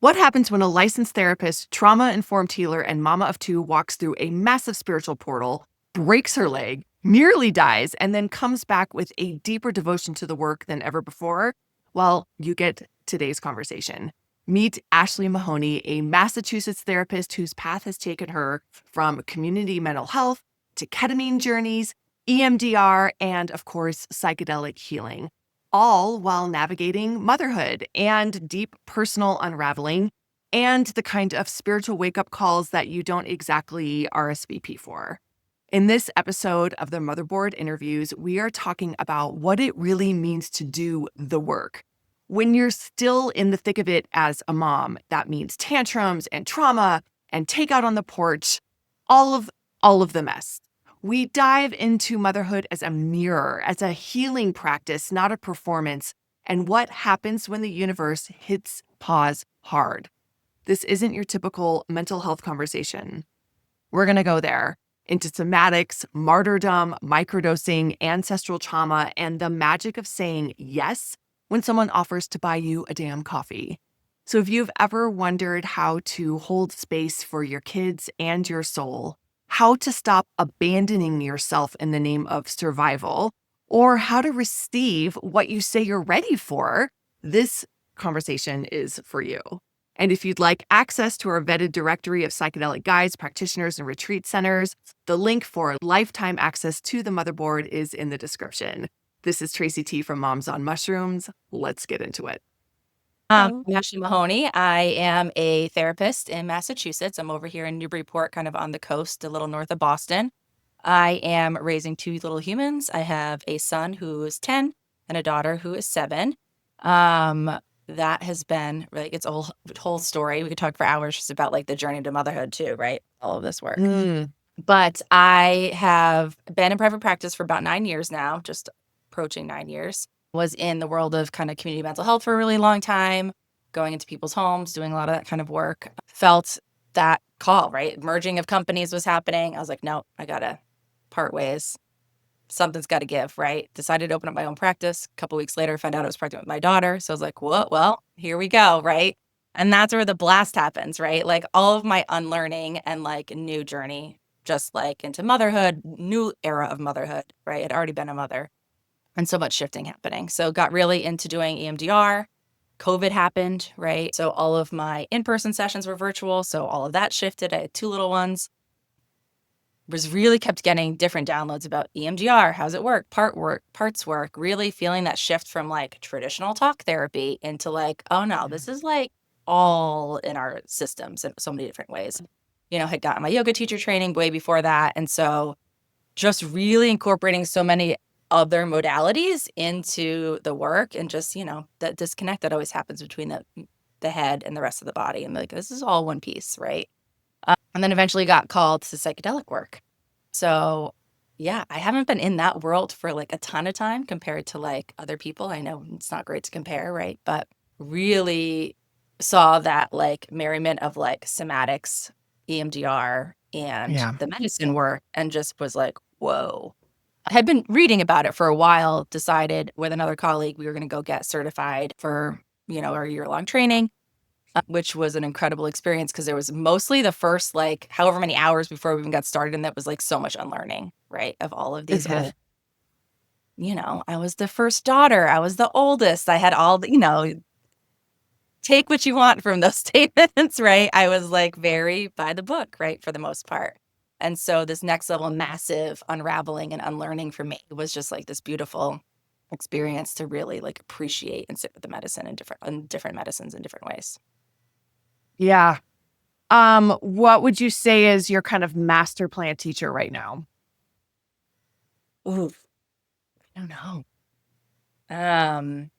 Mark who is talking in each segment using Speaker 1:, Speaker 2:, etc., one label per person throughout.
Speaker 1: What happens when a licensed therapist, trauma-informed healer, and mama of two walks through a massive spiritual portal, breaks her leg, nearly dies, and then comes back with a deeper devotion to the work than ever before? Well, you get today's conversation. Meet Ashley Mahoney, a Massachusetts therapist whose path has taken her from community mental health to ketamine journeys, EMDR, and of course, psychedelic healing, all while navigating motherhood and deep personal unraveling and the kind of spiritual wake up calls that you don't exactly RSVP for. In this episode of the Motherboard interviews, we are talking about what it really means to do the work. When you're still in the thick of it as a mom, that means tantrums and trauma and takeout on the porch, all of the mess. We dive into motherhood as a mirror, as a healing practice, not a performance, and what happens when the universe hits pause hard. This isn't your typical mental health conversation. We're going to go there into somatics, martyrdom, microdosing, ancestral trauma, and the magic of saying yes when someone offers to buy you a damn coffee. So if you've ever wondered how to hold space for your kids and your soul, how to stop abandoning yourself in the name of survival, or how to receive what you say you're ready for, this conversation is for you. And if you'd like access to our vetted directory of psychedelic guides, practitioners, and retreat centers, the link for lifetime access to the motherboard is in the description. This is Tracy T from Moms on Mushrooms. Let's get into it.
Speaker 2: I'm Ashley Mahoney. I am a therapist in Massachusetts. I'm over here in Newburyport, kind of on the coast, a little north of Boston. I am raising two little humans. I have a son who is 10 and a daughter who is 7. That has been like it's a whole story. We could talk for hours just about like the journey to motherhood too, right? All of this work. But I have been in private practice for about 9 years now, just approaching 9 years. Was in the world of kind of community mental health for a really long time, going into people's homes, doing a lot of that kind of work. Felt that call, right? Merging of companies was happening. I was like, no, I gotta part ways. Something's got to give, right? Decided to open up my own practice. A couple weeks later, found out I was pregnant with my daughter. So I was like, well, here we go, right? And that's where the blast happens, right? Like all of my unlearning and like new journey, just like into motherhood, new era of motherhood, right? I'd already been a mother and so much shifting happening. So got really into doing EMDR. COVID happened, right? So all of my in-person sessions were virtual. So all of that shifted. I had 2 little ones. Was really kept getting different downloads about EMDR, how's it work, parts work, really feeling that shift from like traditional talk therapy into like, oh no, this is like all in our systems in so many different ways. Had gotten my yoga teacher training way before that. And so just really incorporating so many other modalities into the work and just, that disconnect that always happens between the head and the rest of the body. And like, this is all one piece, right? And then eventually got called to psychedelic work. So yeah, I haven't been in that world for like a ton of time compared to like other people. I know it's not great to compare, right? But really saw that like merriment of like somatics, EMDR, and
Speaker 1: Yeah.
Speaker 2: the medicine work and just was like, whoa. I had been reading about it for a while, decided with another colleague we were going to go get certified for, our year-long training, which was an incredible experience because there was mostly the first like however many hours before we even got started. And that was like so much unlearning, right? Of all of these old, I was the first daughter. I was the oldest. I had all the, take what you want from those statements, right? I was like very by the book, right? For the most part. And so this next level massive unraveling and unlearning for me was just like this beautiful experience to really like appreciate and sit with the medicine and different medicines in different ways.
Speaker 1: Yeah. What would you say is your kind of master plan teacher right now?
Speaker 2: Ooh, I don't know. Um,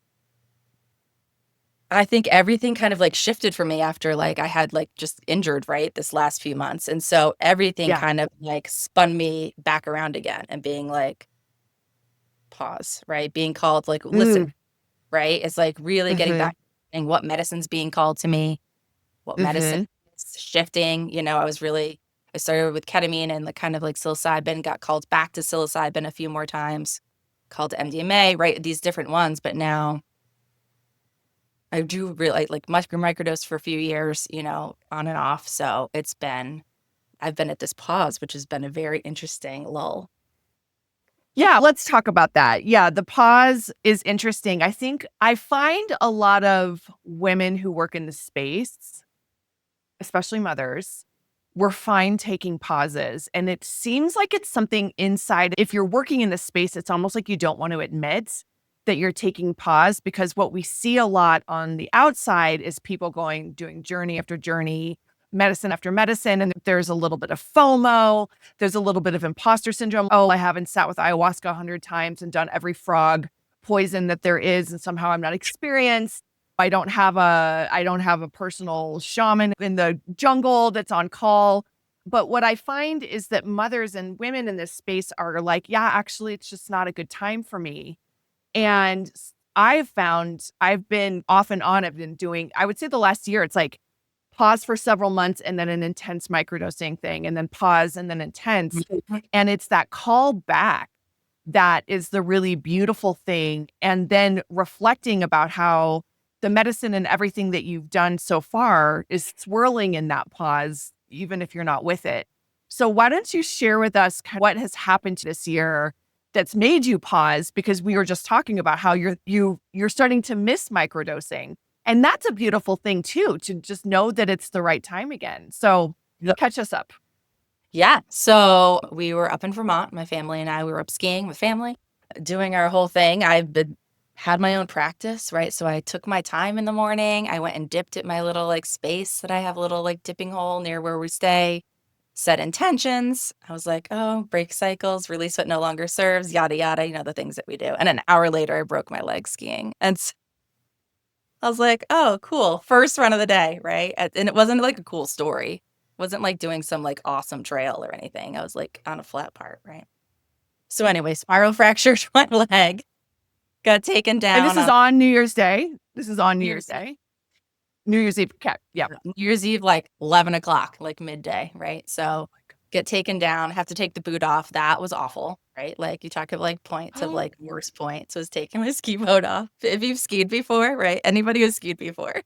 Speaker 2: I think everything kind of like shifted for me after like I had like just injured, right, this last few months. And so everything
Speaker 1: Yeah.
Speaker 2: kind of like spun me back around again and being like, pause, right? Being called like, listen,
Speaker 1: Mm.
Speaker 2: right? It's like really getting
Speaker 1: Mm-hmm.
Speaker 2: back and what medicine's being called to me, what medicine
Speaker 1: Mm-hmm.
Speaker 2: is shifting. I started with ketamine and like kind of like psilocybin, got called back to psilocybin a few more times, called to MDMA, right? These different ones. But now I do really like microdose for a few years, you know, on and off. So I've been at this pause, which has been a very interesting lull.
Speaker 1: Yeah, let's talk about that. Yeah, the pause is interesting. I think I find a lot of women who work in the space, especially mothers, we're fine taking pauses. And it seems like it's something inside. If you're working in the space, it's almost like you don't want to admit that you're taking pause, because what we see a lot on the outside is people doing journey after journey, medicine after medicine. And there's a little bit of FOMO. There's a little bit of imposter syndrome. Oh, I haven't sat with ayahuasca 100 times and done every frog poison that there is, and somehow I'm not experienced. I don't have a personal shaman in the jungle that's on call. But what I find is that mothers and women in this space are like, yeah, actually, it's just not a good time for me. And I've found I've been off and on. I've been doing, I would say the last year, it's like pause for several months and then an intense microdosing thing, and then pause and then intense. And it's that call back that is the really beautiful thing. And then reflecting about how the medicine and everything that you've done so far is swirling in that pause, even if you're not with it. So why don't you share with us what has happened this year that's made you pause? Because we were just talking about how you're starting to miss microdosing. And that's a beautiful thing too, to just know that it's the right time again. So catch us up.
Speaker 2: Yeah. So we were up in Vermont, my family and I, we were up skiing with family, doing our whole thing. Had my own practice, right? So I took my time in the morning. I went and dipped at my little like space that I have a little like dipping hole near where we stay, set intentions. I was like, oh, break cycles, release what no longer serves, yada, yada, you know, the things that we do. And an hour later, I broke my leg skiing. And I was like, oh, cool. First run of the day, right? And it wasn't like a cool story. It wasn't like doing some like awesome trail or anything. I was like on a flat part, right? So anyway, spiral fractured my leg, got taken
Speaker 1: And
Speaker 2: down
Speaker 1: this is
Speaker 2: on
Speaker 1: on New Year's Day. This is on New
Speaker 2: New
Speaker 1: Year's
Speaker 2: Year's Eve.
Speaker 1: Day. New Year's Eve. Okay. Yeah.
Speaker 2: New Year's Eve, like 11 o'clock, like midday, right? So get taken down, have to take the boot off. That was awful, right? Like you talk of like points of like worst points was taking my ski boot off. If you've skied before, right? Anybody who's skied before.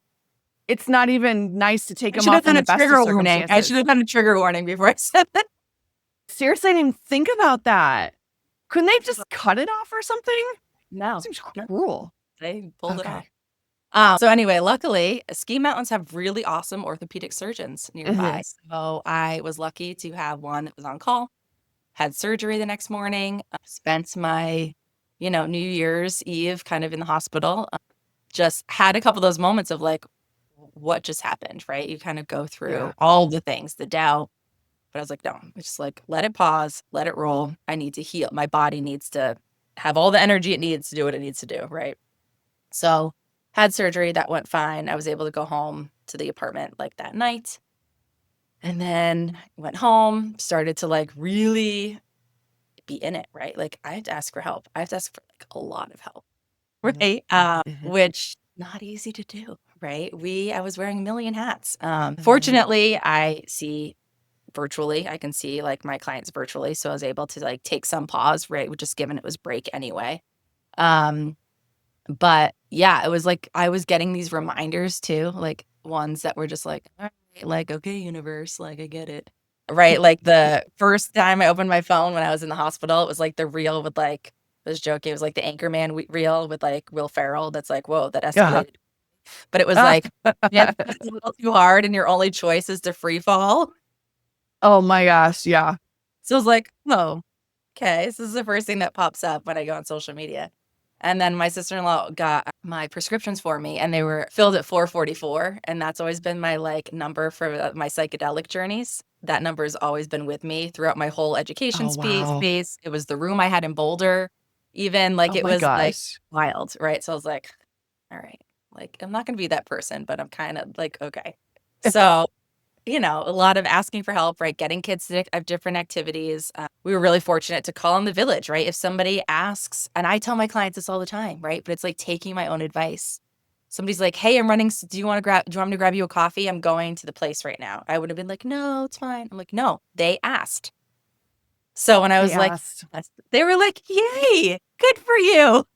Speaker 1: It's not even nice to take
Speaker 2: I
Speaker 1: them
Speaker 2: should have
Speaker 1: off in
Speaker 2: done
Speaker 1: the
Speaker 2: a
Speaker 1: best of
Speaker 2: trigger warning. I should
Speaker 1: circumstances.
Speaker 2: have done a trigger warning before I said that.
Speaker 1: Seriously, I didn't even think about that. Couldn't they just cut it off or something?
Speaker 2: No,
Speaker 1: Seems
Speaker 2: no,
Speaker 1: cruel.
Speaker 2: they pulled it off.
Speaker 1: Okay.
Speaker 2: So anyway, luckily, ski mountains have really awesome orthopedic surgeons nearby.
Speaker 1: Mhm.
Speaker 2: So I was lucky to have one that was on call, had surgery the next morning, spent my, you know, New Year's Eve kind of in the hospital. Just had a couple of those moments of like, what just happened, right? You kind of go through
Speaker 1: Yeah.
Speaker 2: all the things, the doubt. But I was like, no, it's just like, let it pause, let it roll. I need to heal. My body needs to have all the energy it needs to do what it needs to do, right? So had surgery, that went fine. I was able to go home to the apartment like that night. And then went home, started to like really be in it, right? Like I have to ask for help. I have to ask for like a lot of help, right?
Speaker 1: Mhm.
Speaker 2: Which not easy to do, right? I was wearing a million hats.
Speaker 1: Mhm.
Speaker 2: Fortunately, I see virtually. I can see like my clients virtually. So I was able to like take some pause, right? Just given it was break anyway. Um, but yeah, it was like I was getting these reminders too, like ones that were just like, all right, like, okay, universe, like I get it. Right. Like the first time I opened my phone when I was in the hospital, it was like the reel with like, I was joking, it was like the Anchorman reel with like Will Ferrell. That's like, whoa, that
Speaker 1: Yeah.
Speaker 2: escalated. But it was like, yeah, it's a little too hard and your only choice is to free fall.
Speaker 1: Oh my gosh. Yeah.
Speaker 2: So I was like, oh, okay. So this is the first thing that pops up when I go on social media. And then my sister-in-law got my prescriptions for me and they were filled at 444. And that's always been my like number for my psychedelic journeys. That number has always been with me throughout my whole education
Speaker 1: Oh wow.
Speaker 2: space. It was the room I had in Boulder. Even like
Speaker 1: Oh
Speaker 2: it
Speaker 1: my
Speaker 2: was like
Speaker 1: gosh.
Speaker 2: wild, right? So I was like, all right, like I'm not gonna be that person, but I'm kind of like, okay. So you know, a lot of asking for help, right? Getting kids to have different activities. We were really fortunate to call in the village, right? If somebody asks, and I tell my clients this all the time, right? But it's like taking my own advice. Somebody's like, "Hey, I'm running. Do you want to grab? Do you want me to grab you a coffee? I'm going to the place right now." I would have been like, "No, it's fine." I'm like, "No, they asked." So when I
Speaker 1: They
Speaker 2: was like,
Speaker 1: asked.
Speaker 2: yes, they were like, "Yay, good for you!"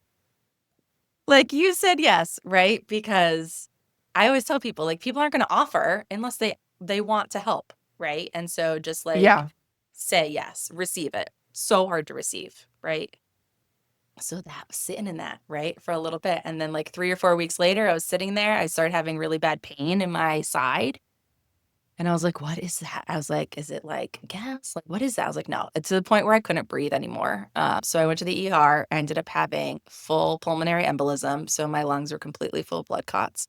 Speaker 2: Like you said yes, right? Because I always tell people, like, people aren't going to offer unless they want to help, right? And so just like
Speaker 1: Yeah.
Speaker 2: say yes, receive it. So hard to receive, right? So that was sitting in that, right, for a little bit. And then like 3 or 4 weeks later, I was sitting there, I started having really bad pain in my side. And I was like, what is that? I was like, is it like gas? Like, what is that? I was like, no, it's to the point where I couldn't breathe anymore. So I went to the ER. I ended up having full pulmonary embolism. So my lungs were completely full of blood clots.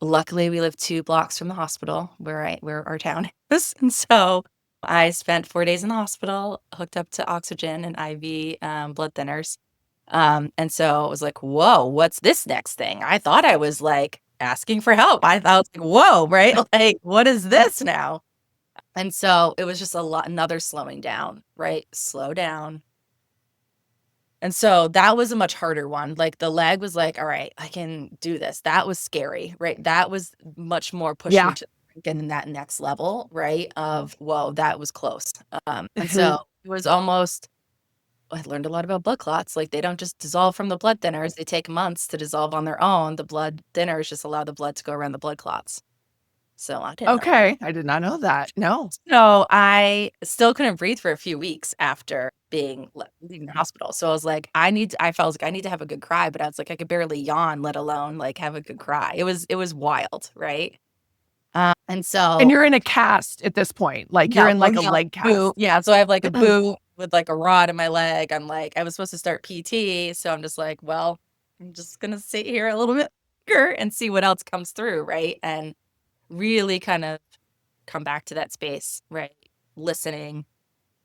Speaker 2: Luckily, we live 2 blocks from the hospital where our town is. And so I spent 4 days in the hospital, hooked up to oxygen and IV blood thinners. And so it was like, whoa, what's this next thing? I thought I was like asking for help. I thought, like, whoa, right? Like, what is this now? And so it was just another slowing down, right? Slow down. And so that was a much harder one. Like the leg was like, all right, I can do this. That was scary, right? That was much more pushed me
Speaker 1: Yeah.
Speaker 2: to getting that next level, right? Of whoa, that was close. And
Speaker 1: Mhm.
Speaker 2: so it was almost I learned a lot about blood clots. Like they don't just dissolve from the blood thinners, they take months to dissolve on their own. The blood thinners just allow the blood to go around the blood clots. So I didn't know that.
Speaker 1: Okay. I did not know that. No.
Speaker 2: So I still couldn't breathe for a few weeks after leaving the hospital. So I was like, I felt like I need to have a good cry, but I was like, I could barely yawn, let alone like have a good cry. It was wild, right? And
Speaker 1: And
Speaker 2: so
Speaker 1: you're in a cast at this point. Like you're
Speaker 2: yeah,
Speaker 1: in
Speaker 2: well,
Speaker 1: like a
Speaker 2: yeah,
Speaker 1: leg
Speaker 2: boot.
Speaker 1: cast.
Speaker 2: Yeah, so I have like a boot with like a rod in my leg. I'm like, I was supposed to start PT, so I'm just like, well, I'm just gonna sit here a little bit longer and see what else comes through, right? And really kind of come back to that space, right? Listening,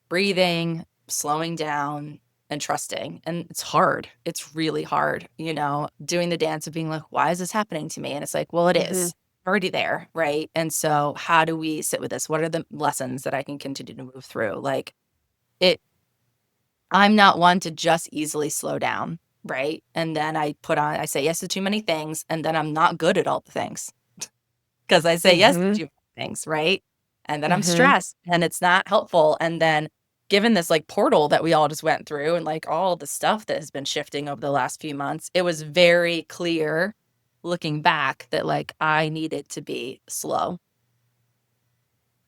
Speaker 2: breathing, slowing down, and trusting. And it's hard. It's really hard, doing the dance of being like, why is this happening to me? And it's like, well, it
Speaker 1: Mhm.
Speaker 2: is already there, right? And so how do we sit with this? What are the lessons that I can continue to move through? Like it, I'm not one to just easily slow down, right? And then I say yes to too many things, and then I'm not good at all the things because I say yes to
Speaker 1: Mhm.
Speaker 2: too many things, right? And then I'm
Speaker 1: Mhm.
Speaker 2: stressed and it's not helpful. And then given this like portal that we all just went through and like all the stuff that has been shifting over the last few months, it was very clear looking back that like I needed to be slow,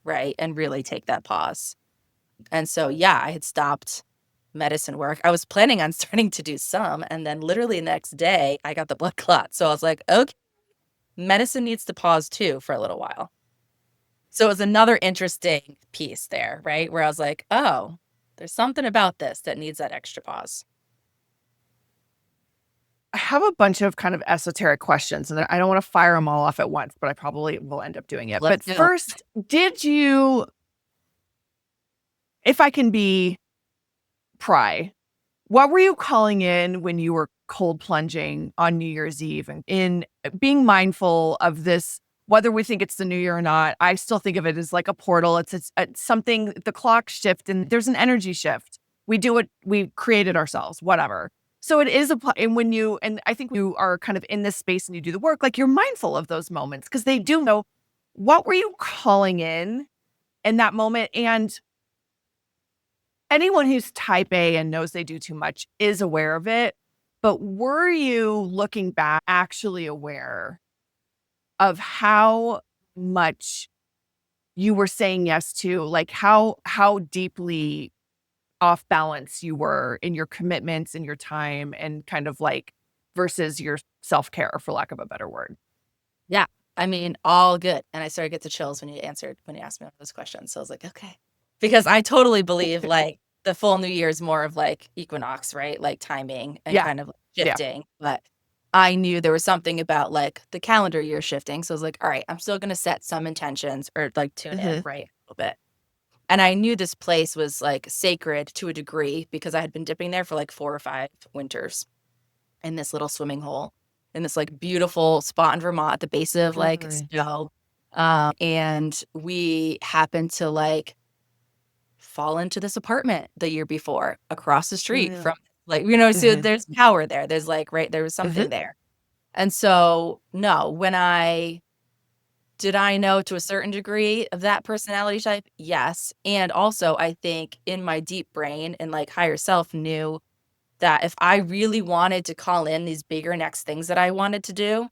Speaker 2: right? And really take that pause. And so, yeah, I had stopped medicine work. I was planning on starting to do some. And then literally the next day, I got the blood clot. So I was like, okay, medicine needs to pause too for a little while. So it was another interesting piece there, right? Where I was like, oh, there's something about this that needs that extra pause.
Speaker 1: I have a bunch of kind of esoteric questions, and I don't wanna fire them all off at once, but I probably will end up doing it.
Speaker 2: Let's
Speaker 1: But
Speaker 2: go.
Speaker 1: first, did you, if I can be pry, what were you calling in when you were cold plunging on New Year's Eve and in being mindful of this, whether we think it's the new year or not, I still think of it as like a portal. It's something, the clock shift and there's an energy shift. We do it, we create it ourselves, whatever. So it is and when you, and I think you are kind of in this space and you do the work, like you're mindful of those moments because they do know what were you calling in that moment. And anyone who's type A and knows they do too much is aware of it, but were you looking back actually aware of how much you were saying yes to, like how deeply off balance you were in your commitments and your time and kind of like versus your self-care, for lack of a better word?
Speaker 2: Yeah. I mean, all good. And I started to get the chills when you asked me all those questions. So I was like, okay. Because I totally believe like the full new year is more of like equinox, right? Like timing and
Speaker 1: Yeah.
Speaker 2: kind of like
Speaker 1: Yeah.
Speaker 2: shifting. But I knew there was something about like the calendar year shifting. So I was like, all right, I'm still going to set some intentions or like tune in,
Speaker 1: Mhm.
Speaker 2: right? A little bit. And I knew this place was like sacred to a degree because I had been dipping there for like 4 or 5 winters in this little swimming hole in this like beautiful spot in Vermont at the base of like
Speaker 1: Good.
Speaker 2: snow. And we happened to like fall into this apartment the year before across the street
Speaker 1: Yeah.
Speaker 2: from so
Speaker 1: Mhm.
Speaker 2: there's power there. There's like, right, there was
Speaker 1: Mhm.
Speaker 2: something there. And so, no, did I know to a certain degree of that personality type? Yes. And also, I think in my deep brain and like higher self knew that if I really wanted to call in these bigger next things that I wanted to do,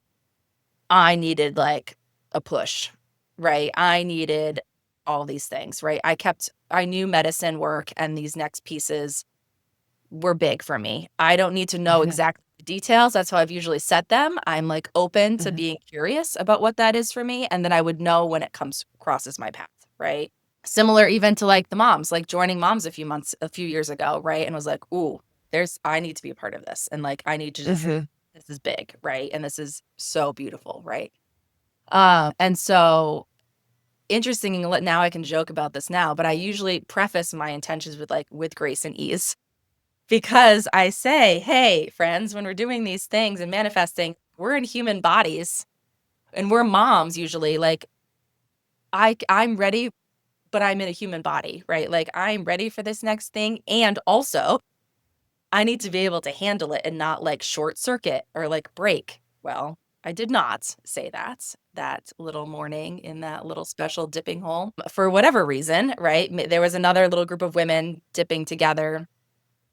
Speaker 2: I needed like a push, right? I needed all these things, right? I knew medicine work and these next pieces were big for me. I don't need to know
Speaker 1: Mhm,
Speaker 2: exact details. That's how I've usually set them. I'm like open to
Speaker 1: mhm,
Speaker 2: being curious about what that is for me. And then I would know when it crosses my path, right? Similar even to like the moms, like joining moms a few years ago, right? And was like, ooh, I need to be a part of this. And like, I need to just,
Speaker 1: mhm,
Speaker 2: this is big, right? And this is so beautiful, right? And so interesting, and now I can joke about this now, but I usually preface my intentions with like, with grace and ease. Because I say, "Hey, friends, when we're doing these things and manifesting, we're in human bodies and we're moms usually. Like I'm ready, but I'm in a human body, right? Like I'm ready for this next thing and also I need to be able to handle it and not like short circuit or like break." Well, I did not say that little morning in that little special dipping hole for whatever reason, right? There was another little group of women dipping together.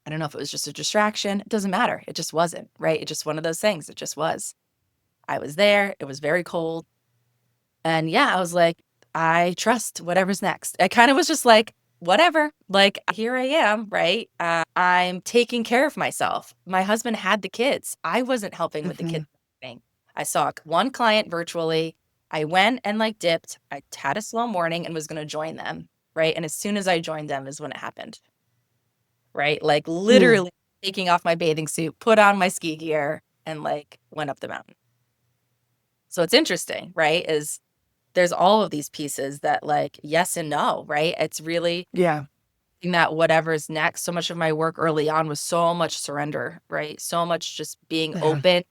Speaker 2: I don't know if it was just a distraction. It doesn't matter. It just wasn't, right? It's just one of those things. It just was. I was there. It was very cold. And yeah, I was like, I trust whatever's next. I kind of was just like, whatever. Like, here I am, right? I'm taking care of myself. My husband had the kids. I wasn't helping with the kids
Speaker 1: mhm.
Speaker 2: thing. I saw one client virtually. I went and like dipped. I had a slow morning and was going to join them, right? And as soon as I joined them is when it happened, right? Like
Speaker 1: Mm,
Speaker 2: literally taking off my bathing suit, put on my ski gear, and like went up the mountain. So it's interesting, right? Is there's all of these pieces that like yes and no, right? It's really
Speaker 1: yeah,
Speaker 2: in that whatever's next. So much of my work early on was so much surrender, right? So much just being
Speaker 1: yeah.
Speaker 2: open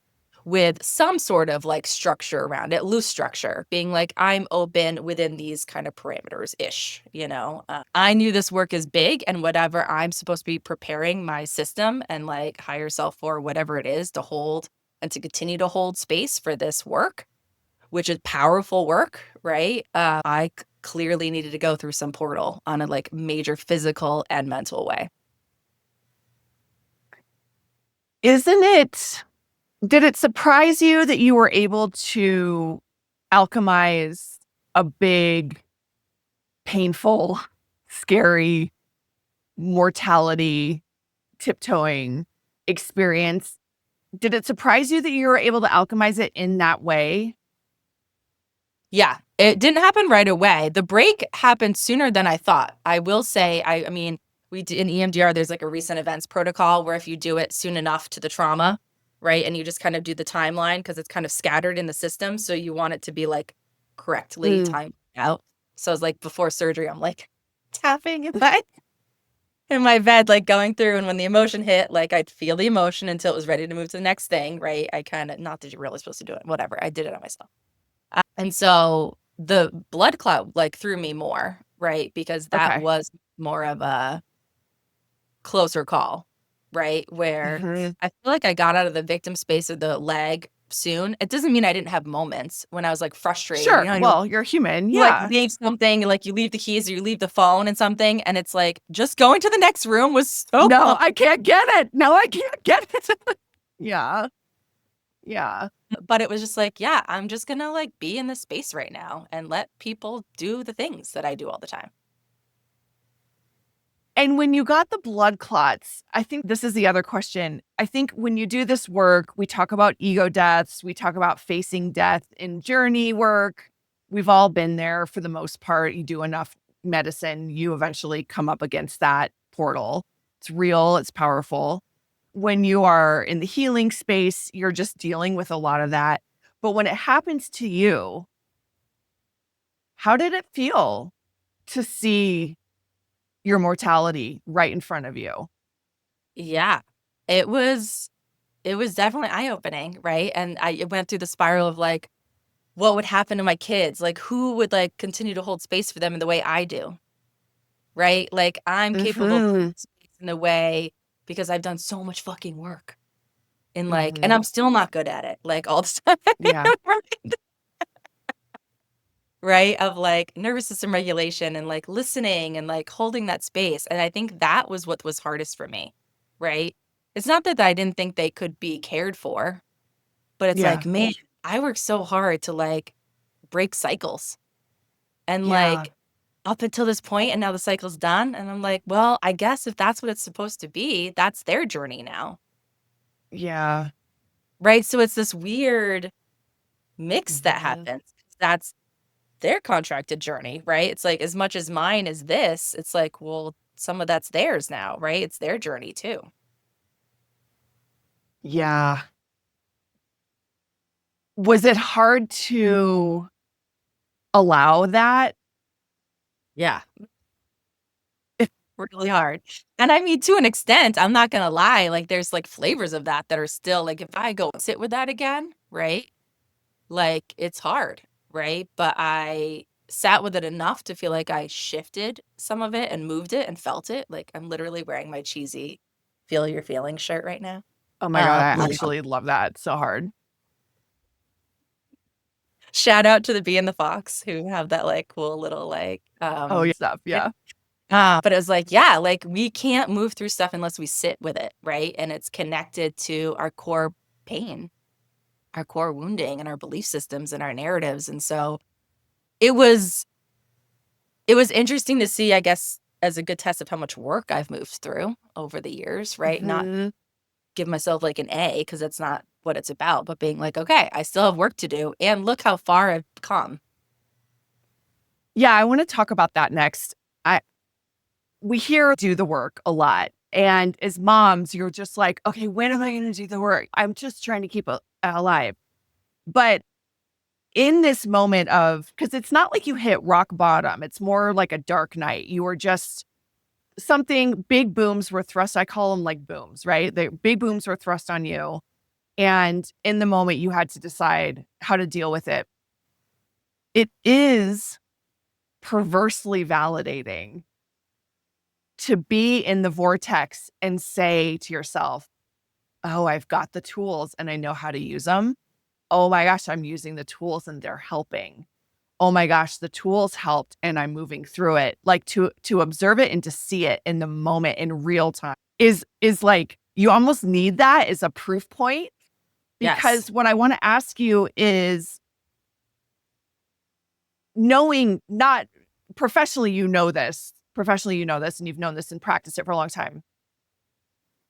Speaker 2: with some sort of like structure around it, loose structure, being like, I'm open within these kind of parameters ish, you know? I knew this work is big and whatever I'm supposed to be preparing my system and like higher self for whatever it is to hold and to continue to hold space for this work, which is powerful work, right? Clearly needed to go through some portal on a like major physical and mental way.
Speaker 1: Isn't it Did it surprise you that you were able to alchemize a big, painful, scary mortality tiptoeing experience? Did it surprise you that you were able to alchemize it in that way?
Speaker 2: Yeah, it didn't happen right away. The break happened sooner than I thought. I will say, I mean, we did in EMDR, there's like a recent events protocol where if you do it soon enough to the trauma, right? And you just kind of do the timeline because it's kind of scattered in the system. So you want it to be like correctly
Speaker 1: Mm.
Speaker 2: timed out. So it's like before surgery, I'm like tapping in my bed, like going through. And when the emotion hit, like I'd feel the emotion until it was ready to move to the next thing, right? I kind of, not that you're really supposed to do it, whatever. I did it on myself. And so the blood clot, like, threw me more, right? Because that
Speaker 1: Okay.
Speaker 2: was more of a closer call, right? Where
Speaker 1: Mhm.
Speaker 2: I feel like I got out of the victim space of the leg soon. It doesn't mean I didn't have moments when I was, like, frustrated,
Speaker 1: Sure. Well, you're human.
Speaker 2: you, like,
Speaker 1: Yeah.
Speaker 2: leave something, like, you leave the keys or you leave the phone and something, and it's like, just going to the next room was so
Speaker 1: No,
Speaker 2: calm.
Speaker 1: I can't get it. No, I can't get it. Yeah. Yeah.
Speaker 2: But it was just like, yeah, I'm just gonna, like, be in this space right now and let people do the things that I do all the time.
Speaker 1: And when you got the blood clots, I think this is the other question. I think when you do this work, we talk about ego deaths, we talk about facing death in journey work. We've all been there for the most part. You do enough medicine, you eventually come up against that portal. It's real, it's powerful. When you are in the healing space, you're just dealing with a lot of that. But when it happens to you, how did it feel to see your mortality right in front of you?
Speaker 2: Yeah. It was it was definitely eye-opening, right? And I went through the spiral of, like, what would happen to my kids? Like, who would, like, continue to hold space for them in the way I do, right? Like, I'm capable of
Speaker 1: Mhm.
Speaker 2: holding space in the way because I've done so much fucking work in, like and
Speaker 1: Mhm.
Speaker 2: I'm still not good at it, like, all the time,
Speaker 1: Yeah.
Speaker 2: right? Right? Of, like, nervous system regulation and, like, listening and, like, holding that space, and I think that was what was hardest for me, right? It's not that I didn't think they could be cared for, but it's
Speaker 1: Yeah.
Speaker 2: like, man. I work so hard to like break cycles and
Speaker 1: Yeah.
Speaker 2: like up until this point, and now the cycle's done. And I'm like, well, I guess if that's what it's supposed to be, that's their journey now.
Speaker 1: Yeah.
Speaker 2: Right. So it's this weird mix that
Speaker 1: Mhm.
Speaker 2: happens. That's their contracted journey, right? It's like as much as mine is this, it's like, well, some of that's theirs now, right? It's their journey too.
Speaker 1: Yeah. Was it hard to allow that?
Speaker 2: Yeah. Really hard. And I mean, to an extent, I'm not gonna lie, like there's like flavors of that that are still like if I go sit with that again, right? Like it's hard, right? But I sat with it enough to feel like I shifted some of it and moved it and felt it. Like I'm literally wearing my cheesy feel your feelings shirt right now.
Speaker 1: Oh my god, I
Speaker 2: Like
Speaker 1: actually love that so hard.
Speaker 2: shout out to the bee and the fox who have that like cool little like
Speaker 1: Oh, yeah, stuff, yeah.
Speaker 2: but it was like, yeah, like we can't move through stuff unless we sit with it, right? And it's connected to our core pain, our core wounding, and our belief systems and our narratives. And so it was it was interesting to see, I guess, as a good test of how much work I've moved through over the years, right? Not
Speaker 1: Mhm.
Speaker 2: give myself like an A because that's not what it's about, but being like, okay, I still have work to do, and look how far I've come.
Speaker 1: Yeah, I wanna talk about that next. I We hear do the work a lot, and as moms, you're just like, "Okay, when am I gonna do the work? I'm just trying to keep alive." But in this moment of, because it's not like you hit rock bottom, it's more like a dark night. You were just something big booms were thrust. I call them like booms, right? The big booms were thrust on you, and in the moment, you had to decide how to deal with it. It is perversely validating to be in the vortex and say to yourself, "Oh, I've got the tools and I know how to use them. Oh my gosh, I'm using the tools and they're helping. Oh my gosh, the tools helped and I'm moving through it." Like to observe it and to see it in the moment in real time is like you almost need that as a proof point,
Speaker 2: Yes.
Speaker 1: because what I want to ask you is, knowing, not professionally, you know this and you've known this and practiced it for a long time.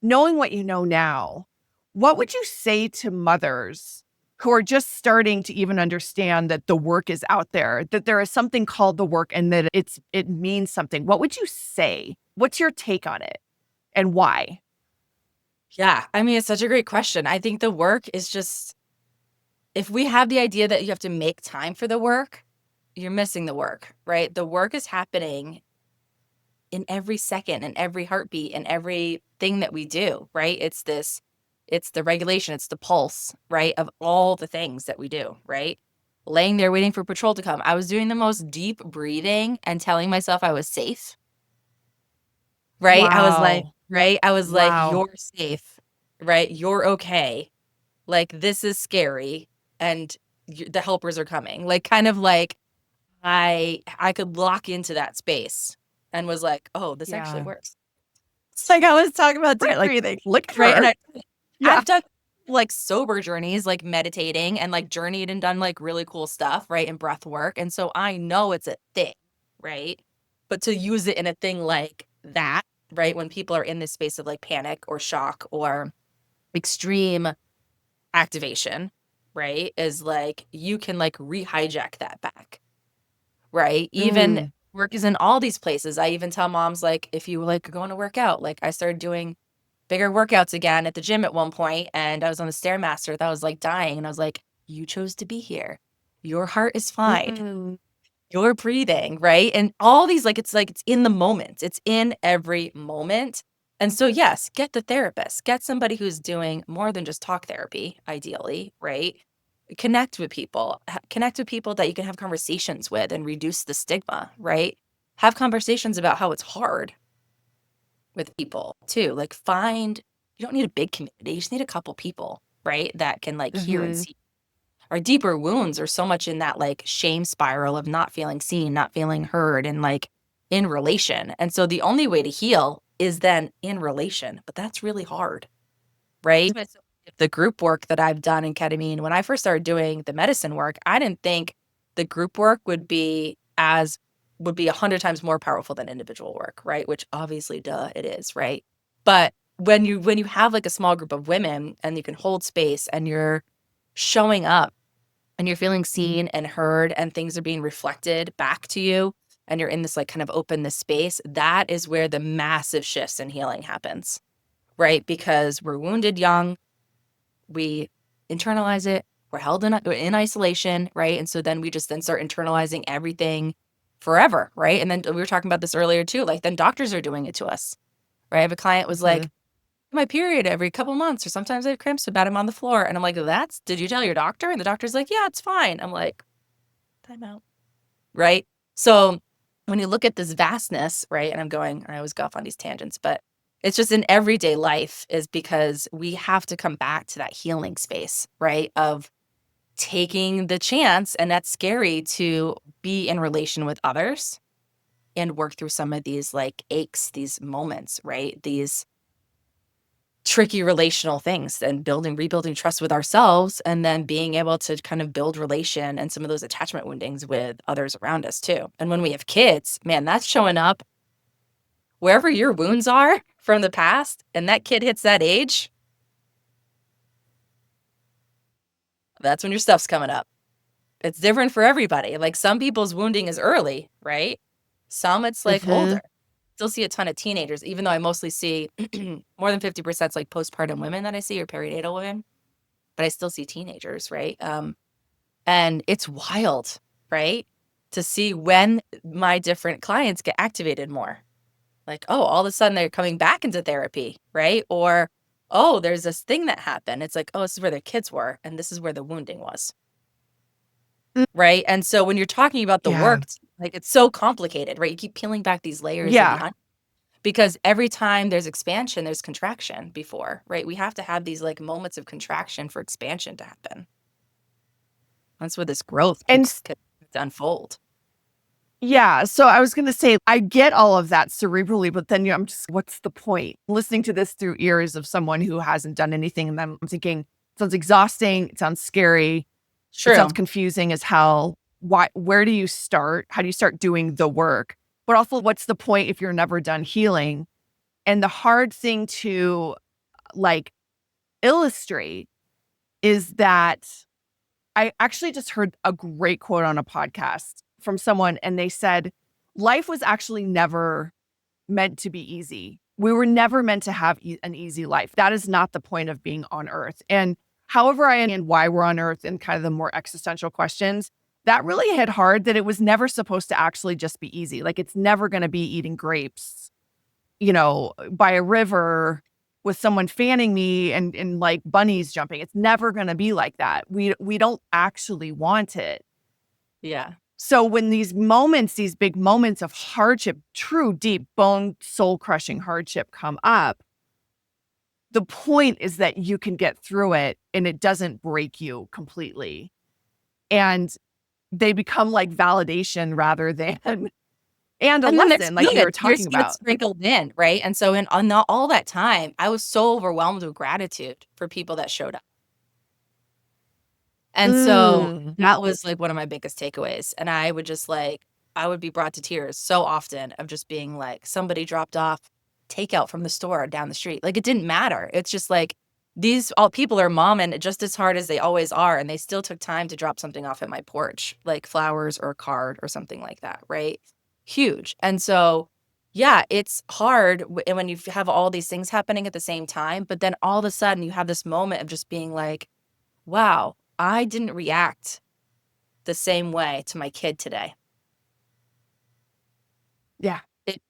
Speaker 1: Knowing what you know now, what would you say to mothers who are just starting to even understand that the work is out there, that there is something called the work and that it means something? What would you say? What's your take on it and why?
Speaker 2: Yeah. I mean, it's such a great question. I think the work is just, if we have the idea that you have to make time for the work, you're missing the work, right? The work is happening in every second and every heartbeat and everything that we do, right? It's the regulation, it's the pulse, right? Of all the things that we do, right? Laying there waiting for patrol to come. I was doing the most deep breathing and telling myself I was safe, right?
Speaker 1: Wow.
Speaker 2: I was like,
Speaker 1: Wow.
Speaker 2: you're safe, right? You're okay. Like, this is scary and the helpers are coming. Like, kind of like I could lock into that space and was like, "Oh, this actually
Speaker 1: Yeah.
Speaker 2: works." It's like I was talking about
Speaker 1: Right.
Speaker 2: deep
Speaker 1: Like,
Speaker 2: breathing,
Speaker 1: look at
Speaker 2: right? And
Speaker 1: her. Yeah.
Speaker 2: I've done like sober journeys, like meditating and like journeyed and done like really cool stuff, right? And breath work. And so I know it's a thing, right? But to use it in a thing like that, right? When people are in this space of like panic or shock or extreme activation, right? Is like you can like re-hijack that back, right? Even
Speaker 1: Mm.
Speaker 2: work is in all these places. I even tell moms, like, if you like going to work out, like I started doing bigger workouts again at the gym at one point, and I was on the Stairmaster that was like dying. And I was like, you chose to be here. Your heart is fine.
Speaker 1: Mm.
Speaker 2: You're breathing, right? And all these, like it's in the moment. It's in every moment. And so, yes, get the therapist, get somebody who's doing more than just talk therapy, ideally, right? Connect with people that you can have conversations with and reduce the stigma, right? Have conversations about how it's hard with people too. Like, you don't need a big community, you just need a couple people, right? That can like hear and
Speaker 1: Mhm.
Speaker 2: see. Our deeper wounds are so much in that like shame spiral of not feeling seen, not feeling heard, and like in relation. And so the only way to heal is then in relation, but that's really hard, right? the group work that I've done in ketamine, when I first started doing the medicine work, I didn't think the group work would be 100 times more powerful than individual work, right? Which obviously, duh, it is, right? But when you have like a small group of women and you can hold space and you're showing up and you're feeling seen and heard and things are being reflected back to you and you're in this like kind of openness space, that is where the massive shifts in healing happens, right? Because we're wounded young, we internalize it, we're in isolation, right? And so then we just then start internalizing everything forever, right? And then we were talking about this earlier too, like then doctors are doing it to us, right? I have a client was like,
Speaker 1: Mhm.
Speaker 2: my period every couple months, or sometimes I have cramps so bad I'm on the floor. And I'm like, did you tell your doctor? And the doctor's like, yeah, it's fine. I'm like, time out, right? So when you look at this vastness, right? And I always go off on these tangents, but it's just in everyday life is because we have to come back to that healing space, right? Of taking the chance, and that's scary to be in relation with others and work through some of these like aches, these moments, right? These tricky relational things and rebuilding trust with ourselves and then being able to kind of build relation and some of those attachment woundings with others around us too. And when we have kids, man, that's showing up wherever your wounds are from the past and that kid hits that age, that's when your stuff's coming up. It's different for everybody. Like some people's wounding is early, right? Some it's like older.
Speaker 1: Mhm.
Speaker 2: Still see a ton of teenagers, even though I mostly see more than 50% like postpartum women that I see or perinatal women, but I still see teenagers, right? And it's wild, right? To see when my different clients get activated more. Like, oh, all of a sudden they're coming back into therapy, right? Or, oh, there's this thing that happened. It's like, oh, this is where their kids were, and this is where the wounding was,
Speaker 1: Mm,
Speaker 2: right? And so when you're talking about the
Speaker 1: yeah.
Speaker 2: work, like it's so complicated, right? You keep peeling back these layers of the
Speaker 1: Yeah.
Speaker 2: onion because every time there's expansion, there's contraction before, right? We have to have these like moments of contraction for expansion to happen. That's where this growth
Speaker 1: And
Speaker 2: could unfold.
Speaker 1: yeah, so I was gonna say, I get all of that cerebrally, but then I'm just, what's the point? Listening to this through ears of someone who hasn't done anything, and then I'm thinking, sounds exhausting, it sounds scary, it sounds
Speaker 2: True.
Speaker 1: confusing as hell. Where do you start? How do you start doing the work? But also, what's the point if you're never done healing? And the hard thing to like illustrate is that I actually just heard a great quote on a podcast from someone, and they said, life was actually never meant to be easy. We were never meant to have an easy life. That is not the point of being on earth. And however I understand why we're on earth and kind of the more existential questions, that really hit hard that it was never supposed to actually just be easy. Like it's never going to be eating grapes, by a river with someone fanning me and like bunnies jumping. It's never going to be like that. We don't actually want it.
Speaker 2: Yeah.
Speaker 1: So when these moments, these big moments of hardship, true deep bone soul crushing hardship come up, the point is that you can get through it and it doesn't break you completely. And they become like validation rather than and a
Speaker 2: And then there's
Speaker 1: lesson like we were
Speaker 2: good.
Speaker 1: talking
Speaker 2: There's good
Speaker 1: about.
Speaker 2: sprinkled in, right? And so in on all that time, I was so overwhelmed with gratitude for people that showed up. And so
Speaker 1: Mm,
Speaker 2: that was like one of my biggest takeaways. And I would be brought to tears so often of just being like, somebody dropped off takeout from the store down the street. Like it didn't matter. It's just like these all people are momming just as hard as they always are. And they still took time to drop something off at my porch, like flowers or a card or something like that. Right. Huge. And so, yeah, it's hard and when you have all these things happening at the same time, but then all of a sudden you have this moment of just being like, wow, I didn't react the same way to my kid today.
Speaker 1: yeah.
Speaker 2: It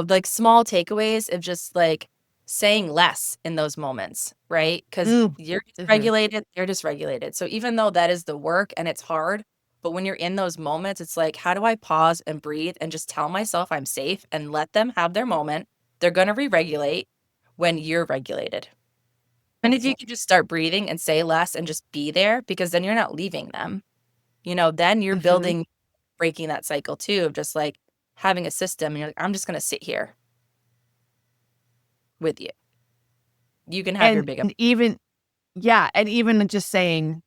Speaker 2: like small takeaways of just like saying less in those moments, right? Because
Speaker 1: Mm,
Speaker 2: you're
Speaker 1: mhm.
Speaker 2: dysregulated, they're dysregulated. So even though that is the work and it's hard, but when you're in those moments, it's like, how do I pause and breathe and just tell myself I'm safe and let them have their moment? They're going to re regulate when you're regulated. And if you could just start breathing and say less and just be there, because then you're not leaving them. Then you're
Speaker 1: Mhm.
Speaker 2: breaking that cycle too of just like having a system and you're like, I'm just gonna sit here with you. You can have your
Speaker 1: And
Speaker 2: big
Speaker 1: and even Yeah. And even just saying,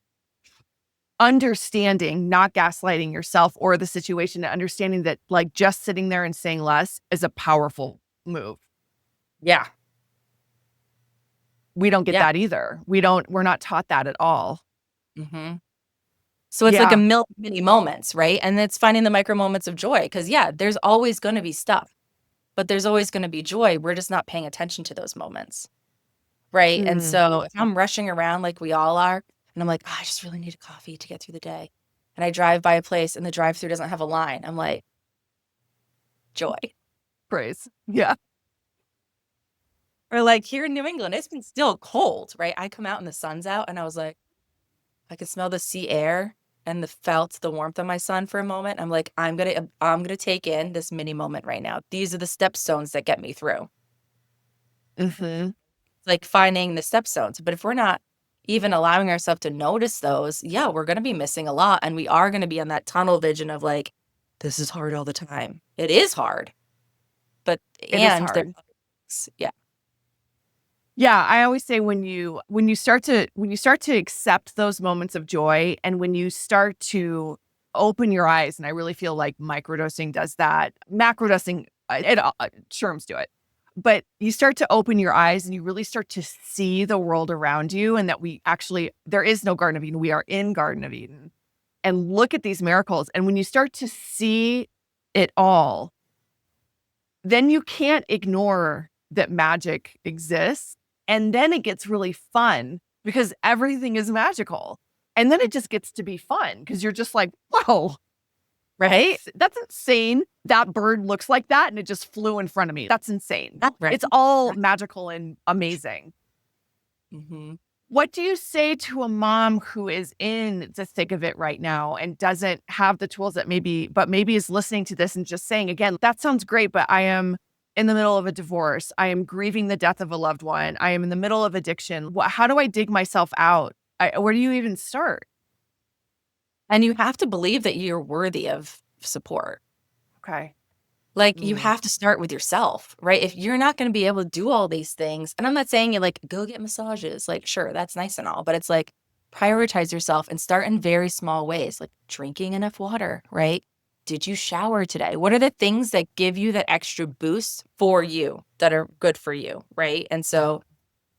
Speaker 1: understanding, not gaslighting yourself or the situation, understanding that like just sitting there and saying less is a powerful move.
Speaker 2: Yeah.
Speaker 1: We don't get
Speaker 2: Yeah.
Speaker 1: that either. We're not taught that at all.
Speaker 2: Mhm. So it's like a
Speaker 1: Yeah.
Speaker 2: million mini moments, right? And it's finding the micro moments of joy because, yeah, there's always going to be stuff, but there's always going to be joy. We're just not paying attention to those moments, right? And
Speaker 1: Mm,
Speaker 2: so if I'm rushing around like we all are, and I'm like, "Oh, I just really need a coffee to get through the day," and I drive by a place and the drive-through doesn't have a line, I'm like, joy.
Speaker 1: praise. Yeah.
Speaker 2: Or like here in New England, it's been still cold, right? I come out and the sun's out, and I was like, I could smell the sea air and felt the warmth of my son for a moment. I'm like, I'm gonna take in this mini moment right now. These are the stepstones that get me through.
Speaker 1: Hmm.
Speaker 2: Like finding the stepstones. But if we're not even allowing ourselves to notice those, yeah, we're gonna be missing a lot. And we are gonna be on that tunnel vision of like, this is hard all the time. It is hard, but
Speaker 1: It is
Speaker 2: and there,
Speaker 1: hard.
Speaker 2: yeah.
Speaker 1: Yeah, I always say when you start to accept those moments of joy and when you start to open your eyes, and I really feel like microdosing does that. Macrodosing, shrooms do it. But you start to open your eyes and you really start to see the world around you and that there is no Garden of Eden. We are in Garden of Eden. And look at these miracles. And when you start to see it all, then you can't ignore that magic exists. And then it gets really fun because everything is magical. And then it just gets to be fun because you're just like, whoa,
Speaker 2: Right?
Speaker 1: that's insane. That bird looks like that and it just flew in front of me. That's insane.
Speaker 2: That's right.
Speaker 1: It's all magical and amazing.
Speaker 2: Hmm.
Speaker 1: What do you say to a mom who is in the thick of it right now and doesn't have the tools but maybe is listening to this and just saying, again, that sounds great, but I am in the middle of a divorce. I am grieving the death of a loved one. I am in the middle of addiction. How do I dig myself out? Where do you even start?
Speaker 2: And you have to believe that you're worthy of support.
Speaker 1: Okay.
Speaker 2: Like, you
Speaker 1: Mm.
Speaker 2: have to start with yourself, right? If you're not gonna be able to do all these things, and I'm not saying you, like, go get massages, like, sure, that's nice and all, but it's like, prioritize yourself and start in very small ways, like drinking enough water, right? Did you shower today? What are the things that give you that extra boost for you, that are good for you, right? And so,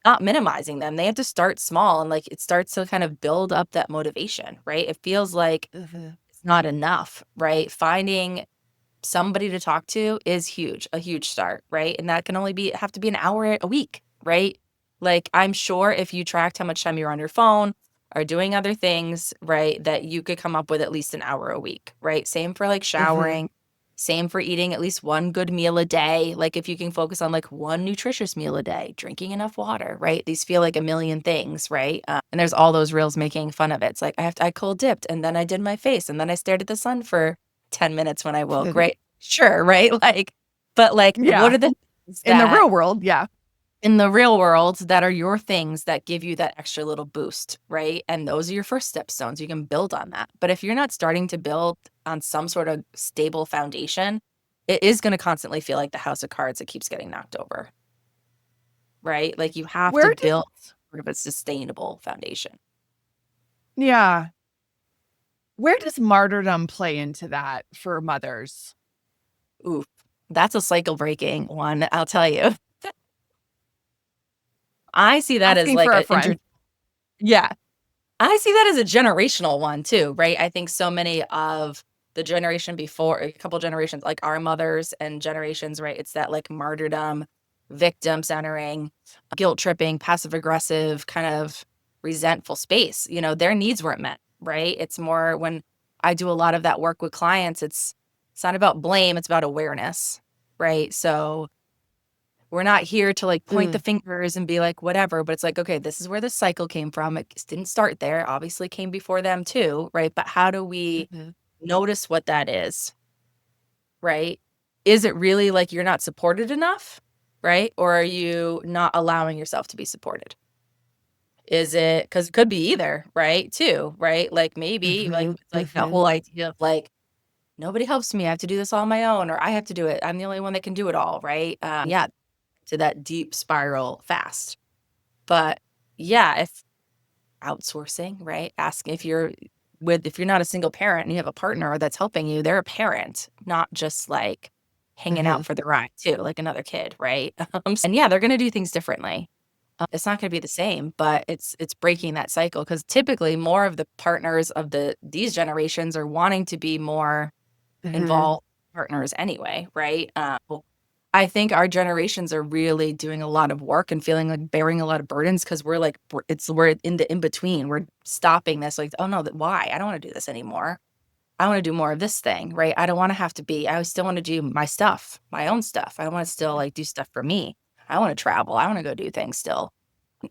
Speaker 2: not minimizing them, they have to start small, and, like, it starts to kind of build up that motivation, right? It feels like
Speaker 1: Mhm.
Speaker 2: it's not enough, right? Finding somebody to talk to is huge, a huge start, right? And that can only have to be an hour a week, right? Like, I'm sure if you tracked how much time you're on your phone or doing other things, right, that you could come up with at least an hour a week, right? Same for like
Speaker 1: Mhm.
Speaker 2: showering, same for eating at least one good meal a day. Like, if you can focus on like one nutritious meal a day, drinking enough water, right? These feel like a million things, right? And there's all those reels making fun of it. It's like, I cold dipped and then I did my face and then I stared at the sun for 10 minutes when I woke, right? Sure, right? Like, but like, what
Speaker 1: Yeah.
Speaker 2: are the things
Speaker 1: In the
Speaker 2: that
Speaker 1: real world, yeah.
Speaker 2: in the real world that are your things that give you that extra little boost, right? And those are your first stepstones. You can build on that. But if you're not starting to build on some sort of stable foundation, it is going to constantly feel like the house of cards that keeps getting knocked over, right? Like, you have to
Speaker 1: Where did
Speaker 2: build sort of a sustainable foundation.
Speaker 1: yeah. Where does martyrdom play into that for mothers?
Speaker 2: Oof, that's a cycle breaking one, I'll tell you. I see that as
Speaker 1: Asking
Speaker 2: like
Speaker 1: for a
Speaker 2: a
Speaker 1: friend.
Speaker 2: yeah. I see that as a generational one too, right? I think so many of the generation before, a couple generations, like our mothers and generations, right? It's that like martyrdom, victim centering, guilt tripping, passive aggressive, kind of resentful space. You know, their needs weren't met, right? It's more when I do a lot of that work with clients, it's not about blame, it's about awareness, right? So we're not here to like point the
Speaker 1: Mm.
Speaker 2: fingers and be like, whatever, but it's like, okay, this is where the cycle came from. It didn't start there, obviously came before them too, right? But how do we
Speaker 1: Mhm.
Speaker 2: notice what that is, right? Is it really like you're not supported enough, right? Or are you not allowing yourself to be supported? Is it because it could be either, right? Too, right? Like maybe like
Speaker 1: Mhm.
Speaker 2: it's like that
Speaker 1: Mhm.
Speaker 2: whole idea of like, nobody helps me. I have to do this all on my own, or I have to do it. I'm the only one that can do it all, right? Yeah, to that deep spiral fast. But yeah, outsourcing, right? Ask if you're not a single parent and you have a partner that's helping you, they're a parent, not just like hanging
Speaker 1: Hmm.
Speaker 2: out for the ride too, like another kid, right? And yeah, they're going to do things differently. It's not going to be the same, but it's breaking that cycle because typically more of the partners of these generations are wanting to be more
Speaker 1: Hmm.
Speaker 2: involved partners anyway, right? I think our generations are really doing a lot of work and feeling like bearing a lot of burdens because we're in the in between. We're stopping this, like, oh no, why? I don't want to do this anymore. I want to do more of this thing, right? I don't want to have to be. I still want to do my stuff, my own stuff. I want to still like do stuff for me. I want to travel. I want to go do things still.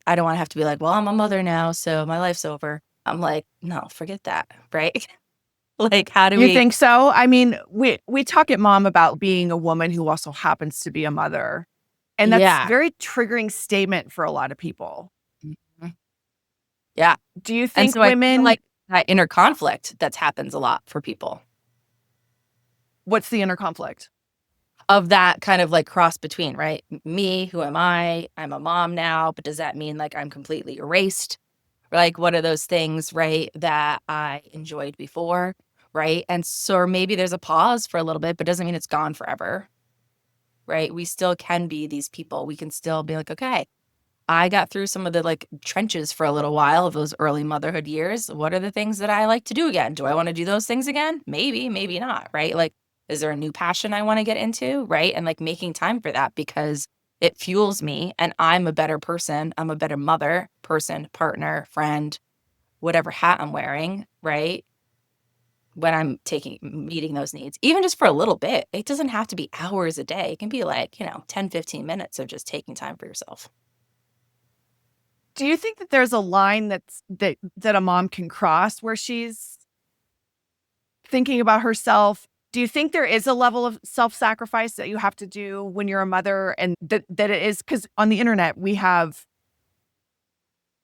Speaker 2: I don't want to have to be like, well, I'm a mother now, so my life's over. I'm like, no, forget that, right? Like, how do
Speaker 1: You
Speaker 2: we?
Speaker 1: think so? I mean, we talk at Mom about being a woman who also happens to be a mother. And that's
Speaker 2: Yeah.
Speaker 1: very triggering statement for a lot of people.
Speaker 2: Mhm. Yeah.
Speaker 1: Do you
Speaker 2: And
Speaker 1: think
Speaker 2: so I feel
Speaker 1: women
Speaker 2: like that inner conflict that happens a lot for people
Speaker 1: what's the inner conflict?
Speaker 2: of that kind of like cross between, right? Me, who am I? I'm a mom now, but does that mean like I'm completely erased? Like, what are those things, right, that I enjoyed before, right? And so or maybe there's a pause for a little bit, but doesn't mean it's gone forever, right? We still can be these people. We can still be like, okay, I got through some of the like trenches for a little while of those early motherhood years. What are the things that I like to do again? Do I want to do those things again? Maybe, maybe not, right? Like, is there a new passion I want to get into, right? And like making time for that because it fuels me and I'm a better person. I'm a better mother, person, partner, friend, whatever hat I'm wearing, right? When I'm meeting those needs, even just for a little bit. It doesn't have to be hours a day. It can be like, 10, 15 minutes of just taking time for yourself.
Speaker 1: Do you think that there's a line that a mom can cross where she's thinking about herself? Do you think there is a level of self-sacrifice that you have to do when you're a mother and that it is because on the internet we have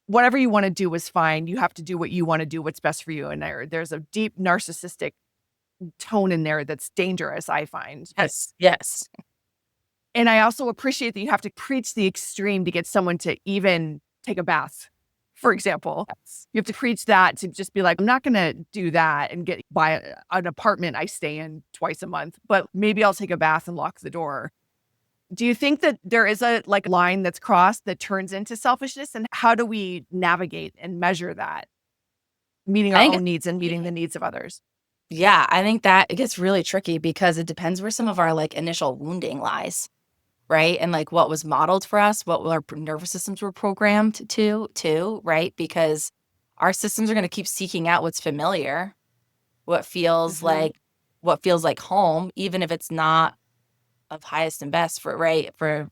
Speaker 1: whatever you want to do is fine. You have to do what you want to do, what's best for you. And there's a deep narcissistic tone in there that's dangerous, I find.
Speaker 2: Yes, yes.
Speaker 1: And I also appreciate that you have to preach the extreme to get someone to even take a bath, for example.
Speaker 2: Yes.
Speaker 1: You have to preach that to just be like, I'm not going to do that and buy an apartment I stay in twice a month, but maybe I'll take a bath and lock the door. Do you think that there is a like line that's crossed that turns into selfishness? And how do we navigate and measure that, meeting
Speaker 2: I
Speaker 1: our
Speaker 2: think
Speaker 1: own
Speaker 2: it's
Speaker 1: needs and meeting the
Speaker 2: tricky.
Speaker 1: needs of others?
Speaker 2: Yeah, I think that it gets really tricky because it depends where some of our like initial wounding lies, right? And like what was modeled for us, what our nervous systems were programmed to, too, right? Because our systems are going to keep seeking out what's familiar, what feels
Speaker 1: Hmm.
Speaker 2: like what feels like home, even if it's not of highest and best for right for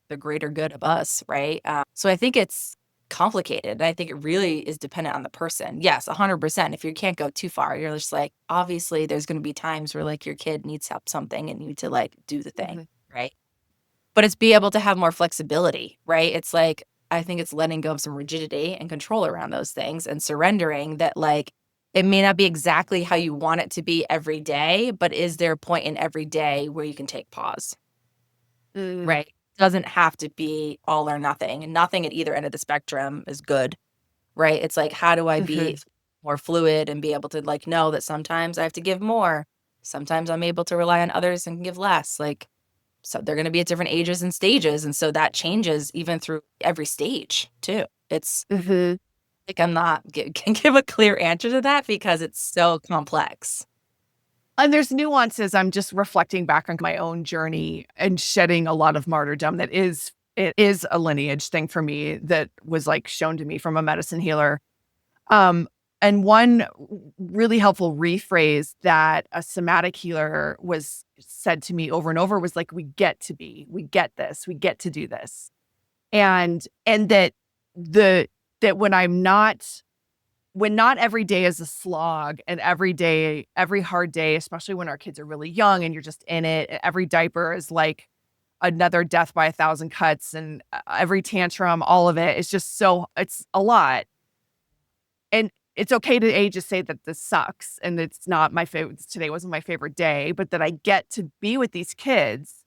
Speaker 2: the greater good of us, right? So I think it's complicated. I think it really is dependent on the person. Yes, 100%. If you can't go too far, you're just like, obviously, there's going to be times where like your kid needs help something and you need to like do the thing,
Speaker 1: Hmm.
Speaker 2: right? But it's be able to have more flexibility, right? It's like, I think it's letting go of some rigidity and control around those things and surrendering that like, it may not be exactly how you want it to be every day, but is there a point in every day where you can take pause?
Speaker 1: Mm.
Speaker 2: Right. Doesn't have to be all or nothing, and nothing at either end of the spectrum is good, right? It's like, how do I be
Speaker 1: Hmm.
Speaker 2: more fluid and be able to, like, know that sometimes I have to give more, sometimes I'm able to rely on others and give less, like, so they're gonna be at different ages and stages, and so that changes even through every stage too. It's
Speaker 1: Hmm.
Speaker 2: like I'm not can give a clear answer to that because it's so complex.
Speaker 1: And there's nuances. I'm just reflecting back on my own journey and shedding a lot of martyrdom it is a lineage thing for me that was like shown to me from a medicine healer. Um, and one really helpful rephrase that a somatic healer was said to me over and over was like, we get this, we get to do this. And the that when not every day is a slog and every hard day, especially when our kids are really young and you're just in it, every diaper is like another death by a thousand cuts and every tantrum, all of it is just it's a lot. And it's okay to just say that this sucks and it's not my favorite. Today wasn't my favorite day, but that I get to be with these kids.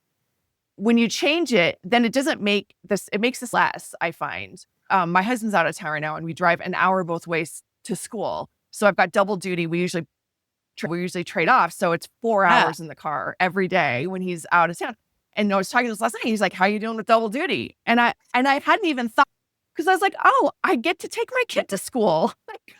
Speaker 1: When you change it, then it doesn't make this, it makes this less, I find. my husband's out of town right now, and we drive an hour both ways to school. So I've got double duty. We usually trade off. So it's 4
Speaker 2: Yeah.
Speaker 1: hours in the car every day when he's out of town. And I was talking to this last night. He's like, "How are you doing with double duty?" And I hadn't even thought, because I was like, "Oh, I get to take my kid to school. Like,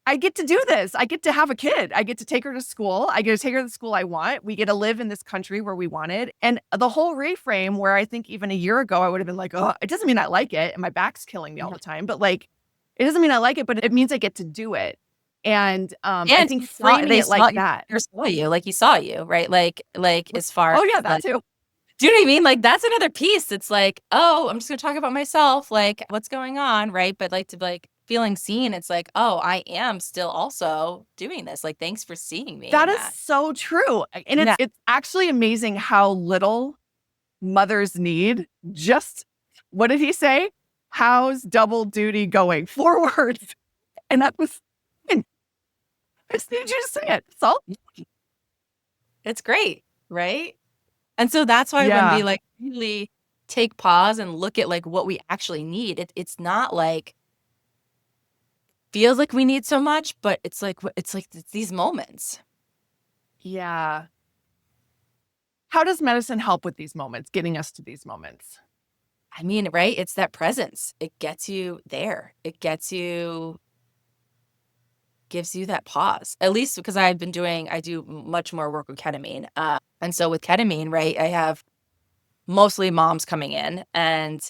Speaker 1: I get to do this. I get to have a kid. I get to take her to school. I get to take her to the school I want. We get to live in this country where we wanted." And the whole reframe, where I think even a year ago I would have been like, "Oh, it doesn't mean I like it, and my back's killing me all the time." But like, it doesn't mean I like it, but it means I get to do it. And I
Speaker 2: And
Speaker 1: think
Speaker 2: he saw
Speaker 1: framing
Speaker 2: they
Speaker 1: it like
Speaker 2: saw
Speaker 1: that.
Speaker 2: your saw you, like, he saw you, right? Like, as far
Speaker 1: Oh yeah,
Speaker 2: as,
Speaker 1: that
Speaker 2: like,
Speaker 1: too.
Speaker 2: do you know what I mean? Like, that's another piece. It's like, "Oh, I'm just gonna talk about myself, like, what's going on," right? But, like, to, like, feeling seen, it's like, "Oh, I am still also doing this. Like, thanks for seeing me
Speaker 1: That
Speaker 2: in
Speaker 1: is
Speaker 2: that."
Speaker 1: so true. And
Speaker 2: Yeah.
Speaker 1: it's actually amazing how little mothers need. Just, what did he say? How's double duty going? 4 words. And that was, and I just need you to say it. That's all.
Speaker 2: It's great, right? And so that's why when we,
Speaker 1: Yeah.
Speaker 2: like, really take pause and look at, like, what we actually need, it's not like feels like we need so much, but it's these moments.
Speaker 1: Yeah. How does medicine help with these moments, getting us to these moments?
Speaker 2: I mean, right? It's that presence. It gets you there. It gives you that pause. At least because I do much more work with ketamine. And so with ketamine, right, I have mostly moms coming in, and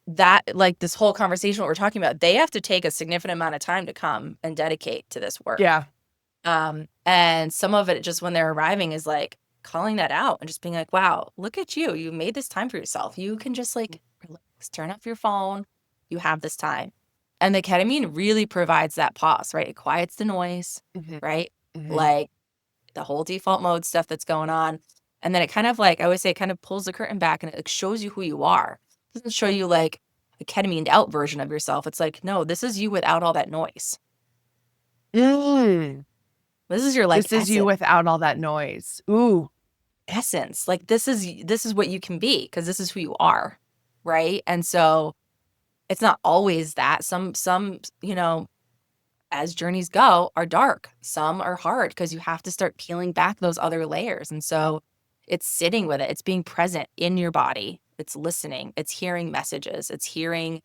Speaker 2: that, like, this whole conversation, what we're talking about, they have to take a significant amount of time to come and dedicate to this work.
Speaker 1: Yeah.
Speaker 2: And some of it just when they're arriving is like calling that out and just being like, wow, look at you. You made this time for yourself. You can just like relax, turn off your phone. You have this time. And the ketamine really provides that pause, right? It quiets the noise,
Speaker 1: Hmm.
Speaker 2: right?
Speaker 1: Hmm.
Speaker 2: Like the whole default mode stuff that's going on. And then it kind of like, I always say, it kind of pulls the curtain back and it like, shows you who you are. It doesn't show you like a ketamine out version of yourself. It's like, no, this is you without all that noise.
Speaker 1: Mm.
Speaker 2: This is your like
Speaker 1: This is you
Speaker 2: essence.
Speaker 1: without all that noise. Ooh.
Speaker 2: Essence. Like this is what you can be because this is who you are, right? And so it's not always that. Some, as journeys go, are dark. Some are hard because you have to start peeling back those other layers. And so it's sitting with it. It's being present in your body. It's listening. It's hearing messages. It's hearing